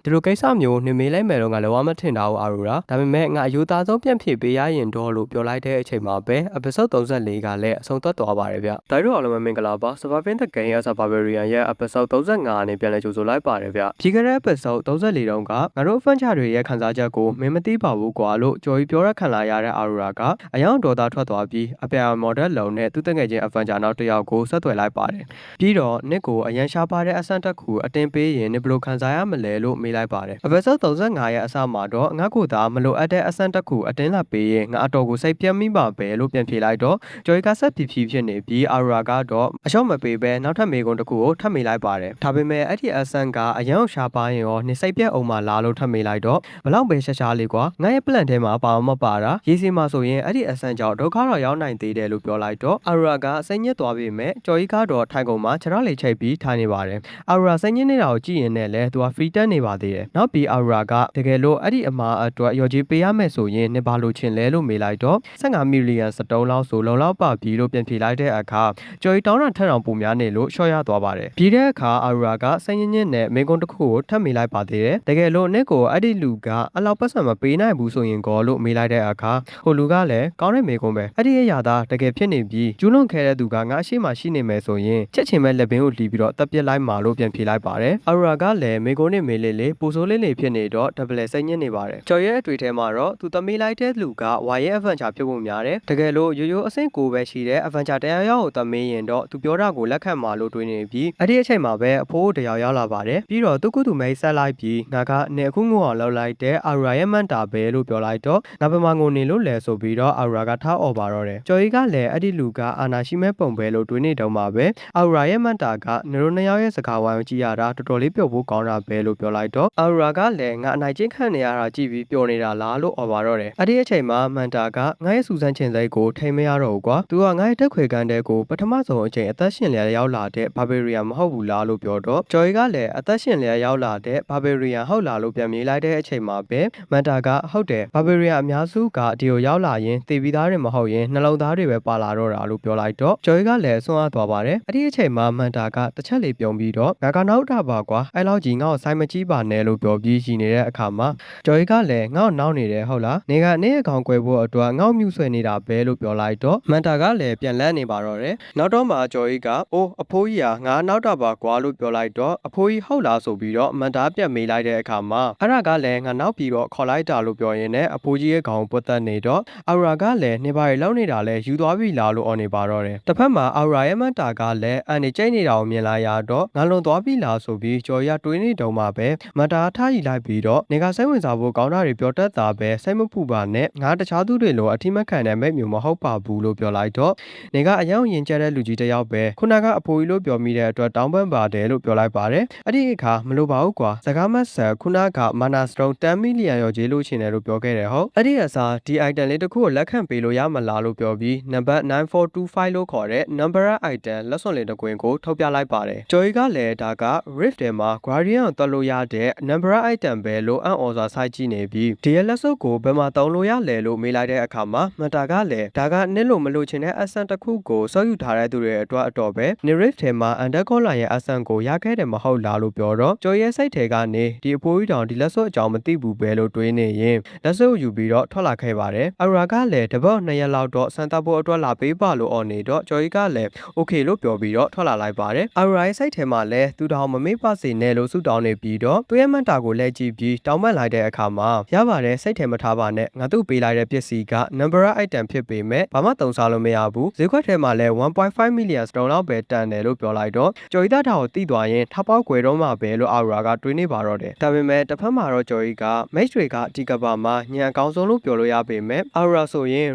းဒီလိုကိစ္စမျိုးနေမေးလိုက်မယ်တော့ငါလည်းဝမထင်တာဘူးအာရူရာဒါပေမဲ့ငါအယူသားဆုံးပြန်ဖြေပေးရရင်တော့လို့ပြောလိုက်တဲ့အချိန်မှာပဲ episode 34ကလည်းအဆုံးသတ်သွားပါတယ်ဗျဒါတို့အားလုံးပဲမင်္ဂလာပါ Surviving the Game as a Barbarian ရဲ့ episode 35အနေပြန်လည်ကြိုဆိုလိုက်ပါတယ်ဗျပြီးခဲ့တဲ့ episode 34တုန်းကငါတို့ fan ချတွေရဲ့ခန်းစားချက်ကိုမင်းမသိပါဘူးကွာလို့ကြော်ကြီးပြောရခံလာရတဲ့အာရူရာကအယောင်ဒေါ်သားထွက်သွားပြီးအပြန် model လုံနဲ့သူ့တငယ်ချင်း Avenger နောက်တစ်ယောက်ကိုဆက်သွယ်လိုက်ပါတယ်ပြီးတော့ Nick ကိုအရန်ရှားပါတဲ့အဆန်တက်ခုအတင်းပေးရင် Nick ဘယ်လိုခံစားရမလဲလို့မေးလိုက်ပါတယ် episode 35ရဲ့အစမှာတော့ငါ့ကိုသာမလိုအပ်တဲ့အဆန်တက်ခုအတင်းလာပေးရင်ငါအတော်ကိုစိတ်ပြတ်မိပါပဲလို့ပြန်ဖြေလိုက်တော့ကြော်ကြီးကဆက်ဖြည်းဖြစ်နေပြီးအာရူရာကတော့အရှော့မပေးပဲနောက်ထပ်မေးခွန်းတစ်ခုကိုထပ်မေးလိုက်ပါတယ်ဒါပေမဲ့အဲ့ဒီအဆန်ကအရန်ရှားပါရင်ရောနေစိတ်ပြတ်အောင်မလားလို့ထပ်မေးလိုက်တော့ဘလောက်ပဲရှားလေးကွာငါရဲ့ plan ထဲမှာပါမပါတာရေးစီမှာဆိုရင်အဲ့ဒီအဆန်ကြောင့်ဒုက္ခတော့ရောက်နိုင်သေးတယ်လို့ပြောလိုက်တော့အာရူရာကစိတ်ညစ်သွားပြီမဲ့ကြော်ကြီးကတော့ထိုင်ကုန်မှာခြေထောက်လေးချိတ်ပြီးထိုင်နေပါတယ်အာရူရာစိတ်ညစ်နေတာကိုကြည့်ရင်လည်းသူက free တက်နေပါသေးတယ်နောက်ပြီးအာရူရာကတကယ်လို့အဲ့ဒီအမားအတွက်ရော်ကြီးပေးရမယ်ဆိုရင်နေပါလို့ချင်လဲလို့မေးလိုက်တော့15 မီလီယံစတုံးလောက်ဆိုလုံလောက်ပါပြီလို့ပြန်ဖြေလိုက်တဲ့အခါကြော်ကြီးတောင်းတာထက်အောင်ပုံများနေလို့ရှော့ရသွားပါတယ်ပြီးတဲ့အခါအာရူရာကစိတ်ညစ်ညစ်နဲ့မိကုန်းတစ်ခုကိုထပ်မေးလိုက်ပါသေးတယ်တကယ်လို့နစ်ကိုအဲ့ဒီလူကအလောက်ပတ်စံမပေးနိုင်ဘူးဆိုရင်ကောလို့မေးလိုက်တဲ့အခါဟိုလူကလည်းကောင်းတဲ့မိကုန်းပဲအဲ့ဒီအရာသားတကယ်ဖြစ်နေပြီးကျူးလွန်ခဲ့တဲ့သူကငါအရှိမရှိနေမယ်ဆိုရင်ချက်ချင်းပဲလက်ပင်ကိုလှီးပြီးတော့တပ်ပစ်လိုက်မှာလို့ပြန်ဖြေလိုက်ပါတယ်အာရူရာကလည်းမိကုန်းနဲ့မေးလေးလေးပူဆိုးလေးလေးဖြစ်နေတော့ဒဗလဲစိတ်ညစ်နေပါတယ်ကျော်ရဲ့အတွေ့ထဲမှာတော့သူသမီးလိုက်တဲ့လူကဝါရဲ့ adventure ဖြစ်ဖို့များတယ်တကယ်လို့ရိုးရိုးအဆင့်ကိုပဲရှိတဲ့ adventure တရားရောက်ကိုသမီးရင်တော့သူပြောတာကိုလက်ခံမှာလို့တွေးနေပြီးအဲ့ဒီအချိန်မှာပဲအဖိုးတရားရောက်လာပါတယ်ပြီးတော့သူကသူမိတ်ဆက်လိုက်ပြီးငါကနေအခုငိုအောင်လောက်လိုက်တဲ့အာရူရာရဲ့မန်တာပဲလို့ပြောလိုက်တော့ငါပမာငိုနေလို့လဲဆိုပြီးတော့အာရူရာကထားអော်ပါတော့တယ်ကျော်ကြီးကလည်းအဲ့ဒီလူကအာနာရှိမဲ့ပုံပဲလို့တွေးနေတော့မှာပဲအာရူရာရဲ့မန်တာကနရိုနှစ်ယောက်ရဲ့စကားဝိုင်းကိုကြည့်ရတာတော်တော်လေးပျော်ဖို့ကောင်းတာပဲလို့ပြောလိုက်တော့အာရူရာကလည်းငါအနိုင်ကျင့်ခံနေရတာကြည့်ပြီးပျော်နေတာလားလို့អော်ပါတော့တယ်အဲ့ဒီအချိန်မှာမန်တာကငါရဲ့စူဆန်းချင်စိတ်ကိုထိမရတော့ဘူးကွာသူကငါရဲ့တက်ခွေကန်းတဲ့ကိုပထမဆုံးအချိန်အသက်ရှင်လျက်ရောက်လာတဲ့ဘာဘီရီယန်မဟုတ်ဘူးလားလို့ပြောတော့ကျော်ကြီးကလည်းအသက်ရှင်လျက်ရောက်လာတဲ့ဘာဘီရီယန်ဟုတ်လားလို့ပြန်မေးလိုက်တဲ့အချိန်မှာပဲမန်တာကဟုတ်တယ်ဘာဘီရီယန်အများစုကဒီကိုရောက်လာရင်သေပြီးသားတွေမဟုတ်ရင်နှလုံးသားတွေပဲပါလာတော့တာလို့ပြောလိုက်တော့ကျော်ကြီးကလည်းဆွမ်းအားသွားပါတယ်အဲ့ဒီအချိန်မှာမန်တာကတစ်ချက်လေးပြုံးပြီးတော့ငါကနောက်တာပါကွာအဲ့လောက်ကြီးငါ့ကိုဆိုင်မကြီးပါနဲ့လို့ပြောပြီးရှိနေတဲ့အခါမှာကျော်ကြီးကလည်းငါ့ကိုနောက်နေတယ်ဟုတ်လားနေကနေအကောင်ကွယ်ဖို့အတွက်ငေါ့မြူဆွဲနေတာပဲလို့ပြောလိုက်တော့မန်တာကလည်းပြန်လန့်နေပါတော့တယ်နောက်တော့မှကျော်ကြီးကအိုးအဖိုးကြီးကငါနောက်တာပါကွာလို့ပြောလိုက်တော့အဖိုးကြီးဟုတ်လားဆိုပြီးတော့မန်တာပြန်မေးလိုက်တဲ့အခါမှာအဲ့ဒါကလည်းငါနောက်ပြီးတော့ခေါ်လိုက်တာလို့ပြောရင်းနဲ့အဖိုးကြီးရဲ့ခေါင်းပွတ်တက်နေတော့အာရူရာကလည်းနေပါရီလောက်နေတာလဲယူသွားပြီလားလို့អော်နေပါတော့တယ်တစ်ဖက်မှာအာရူရာရဲ့မန်တာကလည်းအန်နေကြိတ်နေတာကိုမြင်လာရတော့ငါလွန်သွားပြီလားဆိုပြီးကျော်ကြီးကတွေးနေတုံးမှာပဲမန်တာထားယူလိုက်ပြီးတော့နေကစိတ်ဝင်စားဖို့ကောင်းတာတွေပြောတတ်တာပဲစိတ်မပူပါနဲ့ငါတခြားသူတွေလိုအထိမခံတဲ့မိတ်မျိုးမဟုတ်ပါဘူးလို့ပြောလိုက်တော့နေကအယောင်ရင်ကျတဲ့လူကြီးတစ်ယောက်ပဲခုနကအဖိုးကြီးလို့ပြောမိတဲ့အတွက်တောင်းပန်ပါတယ်လို့ပြောလိုက်ပါတယ်အဲ့ဒီအခါမလိုပါဘူးကွာစကားမဆက်ခုနကမာနာစတုံး10 မီလီယံရော်ကြေးလို့ရှင်တယ်လို့ပြောခဲ့တယ်ဟုတ်အဲ့ဒီအစားဒီ item လေးတစ်ခုကိုလက်ခံပေးလို့ရမလားလို့ပြောပြီးနံပါတ်9425လို့ခေါ်တဲ့ number item လက်စွပ်လေးတစ်ကွင်းကိုထုတ်ပြလိုက်ပါတယ်ကျော်ကြီးကလည်းဒါက rift ထဲမှာ guardian ကိုတွက်လို့ရတဲ့ number item ပဲလို့အံ့ဩစွာစိုက်ကြည့်နေပြီးဒီရဲ့လက်စွပ်ကိုဘယ်မှာတုံးလို့ရလဲလို့မေးလိုက်တဲ့အခါမှာမန်တာကလည်းဒါကနစ်လို့မလို့ချင်တဲ့အဆန်တစ်ခုကိုစောယူထားတဲ့သူတွေအတွက်အတော်ပဲ Rift ထဲမှာ Undercollar ရဲ့အဆန်ကိုရခဲ့တယ်မဟုတ်လားလို့ပြောတော့ကျော်ရဲ့စိတ်ထဲကနေဒီအဖိုးကြီးတောင်ဒီလက်စွပ်အကြောင်းမသိဘူးပဲလို့တွေးနေရင်လက်စွပ်ကိုယူပြီးတော့ထွက်လာခဲ့ပါတယ်အရာကလည်းတပတ်2ရက်လောက်တော့စန်တာဖို့အတွက်လာပေးပါလို့អော်နေတော့ကျော်ကြီးကလည်း okay လို့ပြောပြီးတော့ထွက်လာလိုက်ပါတယ်အရာရဲ့စိတ်ထဲမှာလည်းသူတောင်မမေ့ပါစေနဲ့လို့ဆုတောင်းနေပြီးတော့သူရဲ့မန်တာကိုလဲကြည့်ပြီးတောင်းပန်လိုက်တဲ့အခါမှာရပါတယ်စိတ်ထဲမထားပါနဲ့ငါတို့ပေးလိုက်တဲ့ပစ္စည်းက number item ဖြစ်ပေမဲ့ဘာမှသုံးစားလို့မရဘူးဈေးခွက်ထဲမှာလည်း 1.5 million စတုံးလောက်ပဲတန်တယ်လို့ပြောလိုက်တော့ကျော်ကြီးသားတာကိုတိသွားရင်ထပ်ပေါက်ွယ်တော့မှပဲလို့အာရူရာကတွေးနေပါတော့တယ်ဒါပေမဲ့တစ်ဖက်မှာတော့ကျော်ကြီးက match တွေကဒီကဘာမှာညံအကောင်းဆုံးလို့ပြောလို့ရပေမဲ့အာရူရာဆိုရင်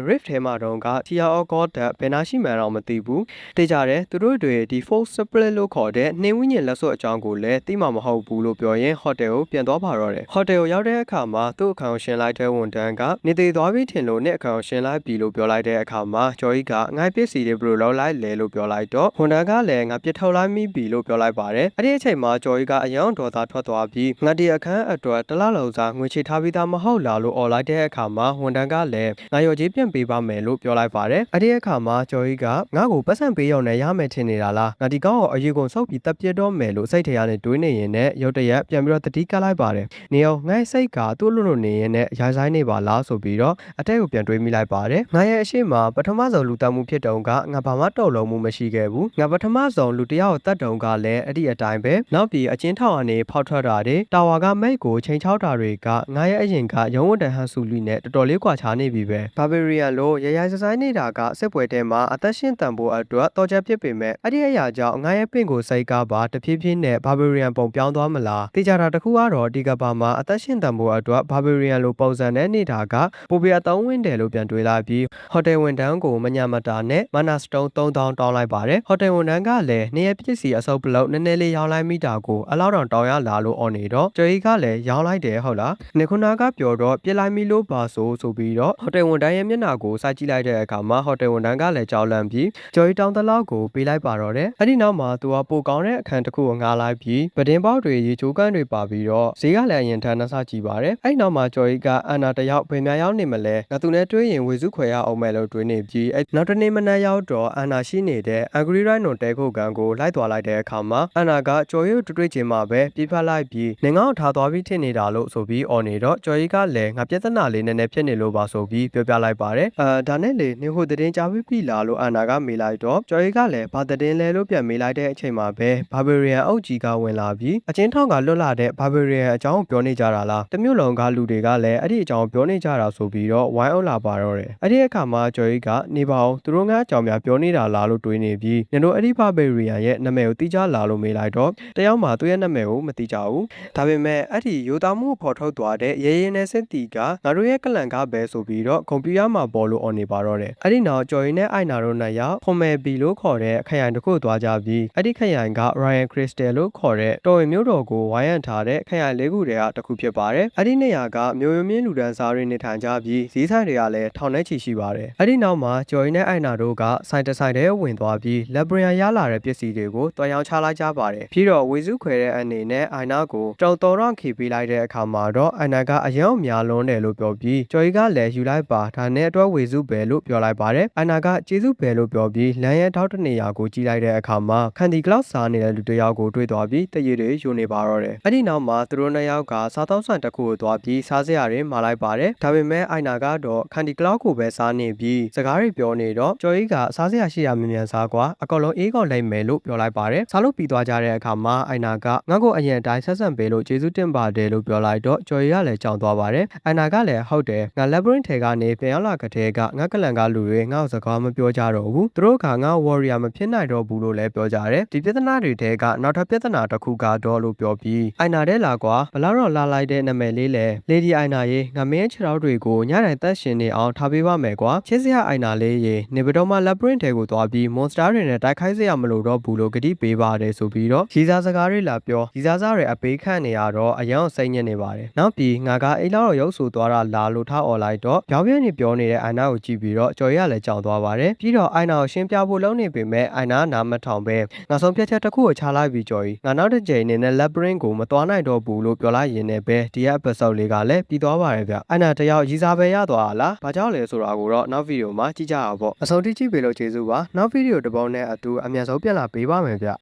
rift ထဲမှာတော့က tier of god ဘယ်နာရှိမှန်းတော့မသိဘူးတေးကြတယ်သူတို့တွေဒီ force split လို့ခေါ်တဲ့နှင်းဝိညာဉ်လက်စွပ်အကြောင်းကိုလည်းသိမှမဟုတ်ဘူးလို့ပြောရင် hotel ကိုပြန်သွားပါတော့တယ် hotel ကိုရောက်တဲ့အခါမှာသူ့အခန်းကိုရှင်းလိုက်တဲ့ဝန်ထမ်းကနေသေးသွားပြီထင်လို့နဲ့အခန်းကိုရှင်းလိုက်ပြီလို့ပြောလိုက်တဲ့အခါမှာကျော်ကြီးကငါ့ပစ္စည်းတွေဘယ်လိုလုပ်လိုက်လဲလို့ပြောလိုက်တော့ဝန်ထမ်းကလည်းငါပြစ်ထုတ်လိုက်မိပြီလို့ပြောလိုက်ပါတယ်အဲ့ဒီအချိန်မှာကျော်ကြီးကအယောင်ဒေါ်သားထွက်သွားပြီးငါဒီအခန်းအတွက်တလားလုံးစားငွေချေထားပြီးသားမဟုတ်လားလို့អော်လိုက်တဲ့အခါမှာဝန်ထမ်းကလည်းငါရော်ကြီးပြန်ပေးပါမယ်လို့ပြောလိုက်ပါတယ်အဲ့ဒီအခါမှာကျော်ကြီးကငါ့ကိုပတ်စံပေးရုံနဲ့ရမယ်ထင်နေတာလားငါဒီကောင်ကိုအယူကုန်ဆုပ်ပြီးတပ်ပြစ်တော့မယ်လို့စိတ်ထဲကနေတွေးနေရ ရင်နဲ့ရုတ်တရက်ပြန်ပြီးတော့တတိကလိုက်ပါတယ်နေအောင်ငါ့စိတ်ကသူ့လိုနေရင်နဲ့ရိုင်းဆိုင်နေပါလားဆိုပြီးတော့အတဲကိုပြန်တွေးမိလိုက်ပါတယ်ငါရဲ့အရှိမပထမဆုံးလူတက်မှုဖြစ်တုန်းကငါဘာမှတော်လုံးမှုမရှိခဲ့ဘူးငါပထမဆုံးလူတယောက်ကိုတတ်တုန်းကလည်းအဲ့ဒီအတိုင်းပဲနောက်ပြီးအချင်းထောင်ကနေဖောက်ထွက်တာတွေတာဝါကမိတ်ကိုချိန်ချောက်တာတွေကငါရဲ့အရင်ကရုံးဝတ္တဟန်ဆူလူနဲ့တော်တော်လေးကွာခြားနေပြီပဲဘာဘရီယန်လိုရရိုင်းဆိုင်နေတာကစစ်ပွဲတဲမှာအသက်ရှင်တန်ဖို့အတွက်တော်ချက်ဖြစ်ပေမဲ့အဲ့ဒီအရာကြောင့်ငါရဲ့ပင့်ကိုစိတ်ကားပါတဖြည်းဖြည်းနဲ့ဘာဘရီယန်ပုံပြောင်းသွားမလားတေချာတာတစ်ခုကတော့ဒီကဘာမှာအသက်ရှင်တန်ဖို့အတွက်ဘာဘရီယန်လိုပုံစံနဲ့နေတာကပိုပြီးအသုံးဝင်တယ်လို့ပြန်တွေးလိုက်ပြီးဟိုတယ်ဝန်ထမ်းကိုမညာမတာနဲ့မနာစတုံး3000တောင်းလိုက်ပါတယ်ဟိုတယ်ဝန်ထမ်းကလည်းနေရပစ္စည်းအစုပ်ပလုတ်နည်းနည်းလေးရောင်းလိုက်မိတာကိုအလောက်တောင်ရလာလို့អော်နေတော့ကျော်ကြီးကလည်းရောင်းလိုက်တယ်ဟုတ်လားနေခုနာကပြောတော့ပြစ်လိုက်မိလို့ပါဆိုပြီးတော့ဟိုတယ်ဝန်ထမ်းရဲ့မျက်နှာကိုစိုက်ကြည့်လိုက်တဲ့အခါမှာဟိုတယ်ဝန်ထမ်းကလည်းကြောက်လန့်ပြီးကျော်ကြီးတောင်းတလောက်ကိုပေးလိုက်ပါတော့တယ်အဲ့ဒီနောက်မှာသူကပိုကောင်းတဲ့အခန်းတစ်ခုကိုငားလိုက်ပြီးပဒင်းပေါက်တွေရေချိုးကန်းတွေပါပြီးတော့ဈေးကလည်းအရင်ထန်းနှဆကြည့်ပါတယ်အဲ့နောက်မှာကျော်ကြီးကအန်နာတယောက်ဘယ်များရောက်နေမလဲငါသူနဲ့တွေးရင်ဝေစုခွဲရအောင်မယ်လို့တွေးနေပြီးနောက်တနေ့မနက်ရောက်တော့အန်နာရှိနေတဲ့အန်ဂရီရိုင်းနွန်တဲခုကန်ကိုလိုက်သွားလိုက်တဲ့အခါမှာအန်နာကကျော်ရီကိုတွေ့ချင်မှပဲပြေးဖက်လိုက်ပြီးနေငေါ့ထားသွားပြီးထင်နေတာလို့ဆိုပြီးအော်နေတော့ကျော်ရီကလည်းငါပြဿနာလေးနည်းနည်းဖြစ်နေလို့ပါဆိုပြီးပြောပြလိုက်ပါတယ်ဒါနဲ့လေနေဟိုသတင်းကြားပြီးပြီလားလို့အန်နာကမေးလိုက်တော့ကျော်ရီကလည်းဘာသတင်းလဲလို့ပြန်မေးလိုက်တဲ့အချိန်မှာပဲဘာဘရီယန်အုပ်ကြီးကဝင်လာပြီးအချင်းထောင်ကလွတ်လာတဲ့ဘာဘရီယန်အကြောင်းပြောနေကြတာလားတမျိုးလုံးကလူတွေကလည်းအဲ့ဒီအကြောင်းပြောနေကြတာဆိုပြီးတော့ဝိုင်းအောင်လာပါတော့တယ်အဲ့ဒီအခါမှာကျော်ရီကနေပါအောင်သူတို့ငါအကြောင်းများပြောနေတာလားလို့တွေးနေပြီးနင်တို့အဲ့ဒီဘာဘရီယန်ရဲ့နာမည်ကိုသိကြလားလို့မေးလိုက်တော့တယောက်မှသူ့ရဲ့နာမည်ကိုမသိကြဘူးဒါပေမဲ့အဲ့ဒီရိုးသားမှုဖော်ထုတ်သွားတဲ့ရဲရဲနဲ့စစ်တီကငါတို့ရဲ့ကလန်ကပဲဆိုပြီးတော့ကွန်ပျူတာမှာပေါ်လို့អော်နေပါတော့တယ်အဲ့ဒီနောက်ကျော်ရီနဲ့အိုင်နာတို့နှစ်ယောက်ဖွန်မယ်ဘီလို့ခေါ်တဲ့ခရိုင်တစ်ခုသွားကြပြီးအဲ့ဒီခရိုင်က Ryan Crystal လို့ခေါ်တဲ့တော်ဝင်မျိုးတော်ကိုဝိုင်းရံထားတဲ့ခရိုင်လေးခုတည်းကတစ်ခုဖြစ်ပါတယ်အဲ့ဒီနေရာကမျိုးရိုးမြင့်လူဒန်းစားတွေနေထိုင်ကြပြီးဈေးဆိုင်တွေကလည်းထောင်ထဲချီရှိပါတယ်အဲ့ဒီနောက်မှာကျော်ရီနဲ့အိုင်နာတို့ကဆိုင်တဆိုင်ထဲဝင်သွားပြီးလက်ဘရီယန်ရလာတဲ့ပစ္စည်းတွေကိုတွားရောင်းချလိုက်ကြပါတယ်ပြီးတော့ဝေစုခွဲတဲ့အနေနဲ့အိုင်နာကိုတောင်တော်တော့ခေပေးလိုက်တဲ့အခါမှာတော့အိုင်နာကအယံများလွန်းတယ်လို့ပြောပြီးကျော်ရီကလည်းယူလိုက်ပါဒါနဲ့အတွက်ဝေစုပဲလို့ပြောလိုက်ပါတယ်အိုင်နာကကျေးဇူးပဲလို့ပြောပြီးလမ်းရဲထောက်တနေရာကိုကြီးလိုက်တဲ့အခါမှာခန်ဒီကလောက်စားနေတဲ့လူတစ်ယောက်ကိုတွေ့သွားပြီးတရေတွေယူနေပါတော့တယ်အဲ့ဒီနောက်မှာသူတို့နှစ်ယောက်ကစားသောက်ဆိုင်တစ်ခုကိုသွားပြီးစားစရာတွေမှာလိုက်ပါတယ်ဒါပေမဲ့အိုင်နာကတော့ခန်ဒီကလောက်ကိုပဲစားနေပြီးစကားတွေပြောနေတော့ကျော်ကြီးကစားစရာရှိတာမြန်မြန်စားကွာအကောင်လုံးအေးကောင်လိုက်မယ်လို့ပြောလိုက်ပါတယ်စားလို့ပြီးသွားကြတဲ့အခါမှာအိုင်နာကငါ့ကိုအရင်တိုင်းဆက်ဆံပေးလို့ကျေးဇူးတင်ပါတယ်လို့ပြောလိုက်တော့ကျော်ကြီးကလည်းကြောင်သွားပါတယ်အိုင်နာကလည်းဟုတ်တယ်ငါလက်ဘရင်းထဲကနေပြန်ရောက်လာကတည်းကငါကလန်ကလူတွေငါ့ကိုစကားမပြောကြတော့ဘူးသူတို့ကငါ warrior မဖြစ်နိုင်တော့ဘူးလို့လည်းပြောကြတယ်ဒီပြဿနာတွေထဲကနောက်ထပ်ပြဿနာတစ်ခုကတော့လို့ပြောပြီးအိုင်နာတဲ့လာကွာဘလောက်တော့လာလိုက်တဲ့နာမည်လေးလေလေဒီအိုင်နာရေငါမင်းခြေထောက်တွေကိုညတိုင်းသက်ရှင်နေအောင်ထားပေးပါမယ်ကွာချစ်စရာအိုင်နာလေးရေနေပတော်မှာလက်ဘရင်းထဲကိုသွားပြီးမွန်စတာတွေနဲ့တိုက်ခိုက်စရာမလိုတော့ဘူးလို့ကတိပေးပါတယ်ဆိုပြီးတော့ရီစားစကားတွေလာပြောရီစားစားတွေအပေးခံနေရတော့အယံစိတ်ညစ်နေပါတယ်နောက်ပြီးငါကအိတ်လောက်ရုပ်ဆူသွားတာလာလို့ထားអော်လိုက်တော့ပြောင်းပြင်းနေပြောနေတဲ့အိုင်နာကိုကြည့်ပြီးတော့ကျော်ရလည်းကြောင်သွားပါတယ်ပြီးတော့အိုင်နာကိုရှင်းပြဖို့လုပ်နေပေမဲ့အိုင်နာနားမထောင်ပဲငါဆုံးဖြတ်ချက်တစ်ခုကိုချလိုက်ပြီးကျော်ကြီးငါနောက်တစ်ချိန်အနေနဲ့လက်ဘရင်းကိုမသွားနိုင်တော့ဘူးလို့ပြောလိုက်ရင်းနဲ့ပဲဒီ episode လေးကလည်းပြီးသွားပါတယ်ဗျအိုင်နာတယောက်ရီစားပဲရသွားလားဘာကြောင့်လဲဆိုတာကိုတော့နောက်ဗီဒီယိုမှာကြည့်ကြအောင်ပေါ့အဆုံးထိကြည့်ပေးလို့ကျေးဇူးပါနောက်ဗီဒီယိုတစ်ပုဒ်နဲ့အတူအမြန်ဆုံးပြန်လာပေးပါမယ်ဗျ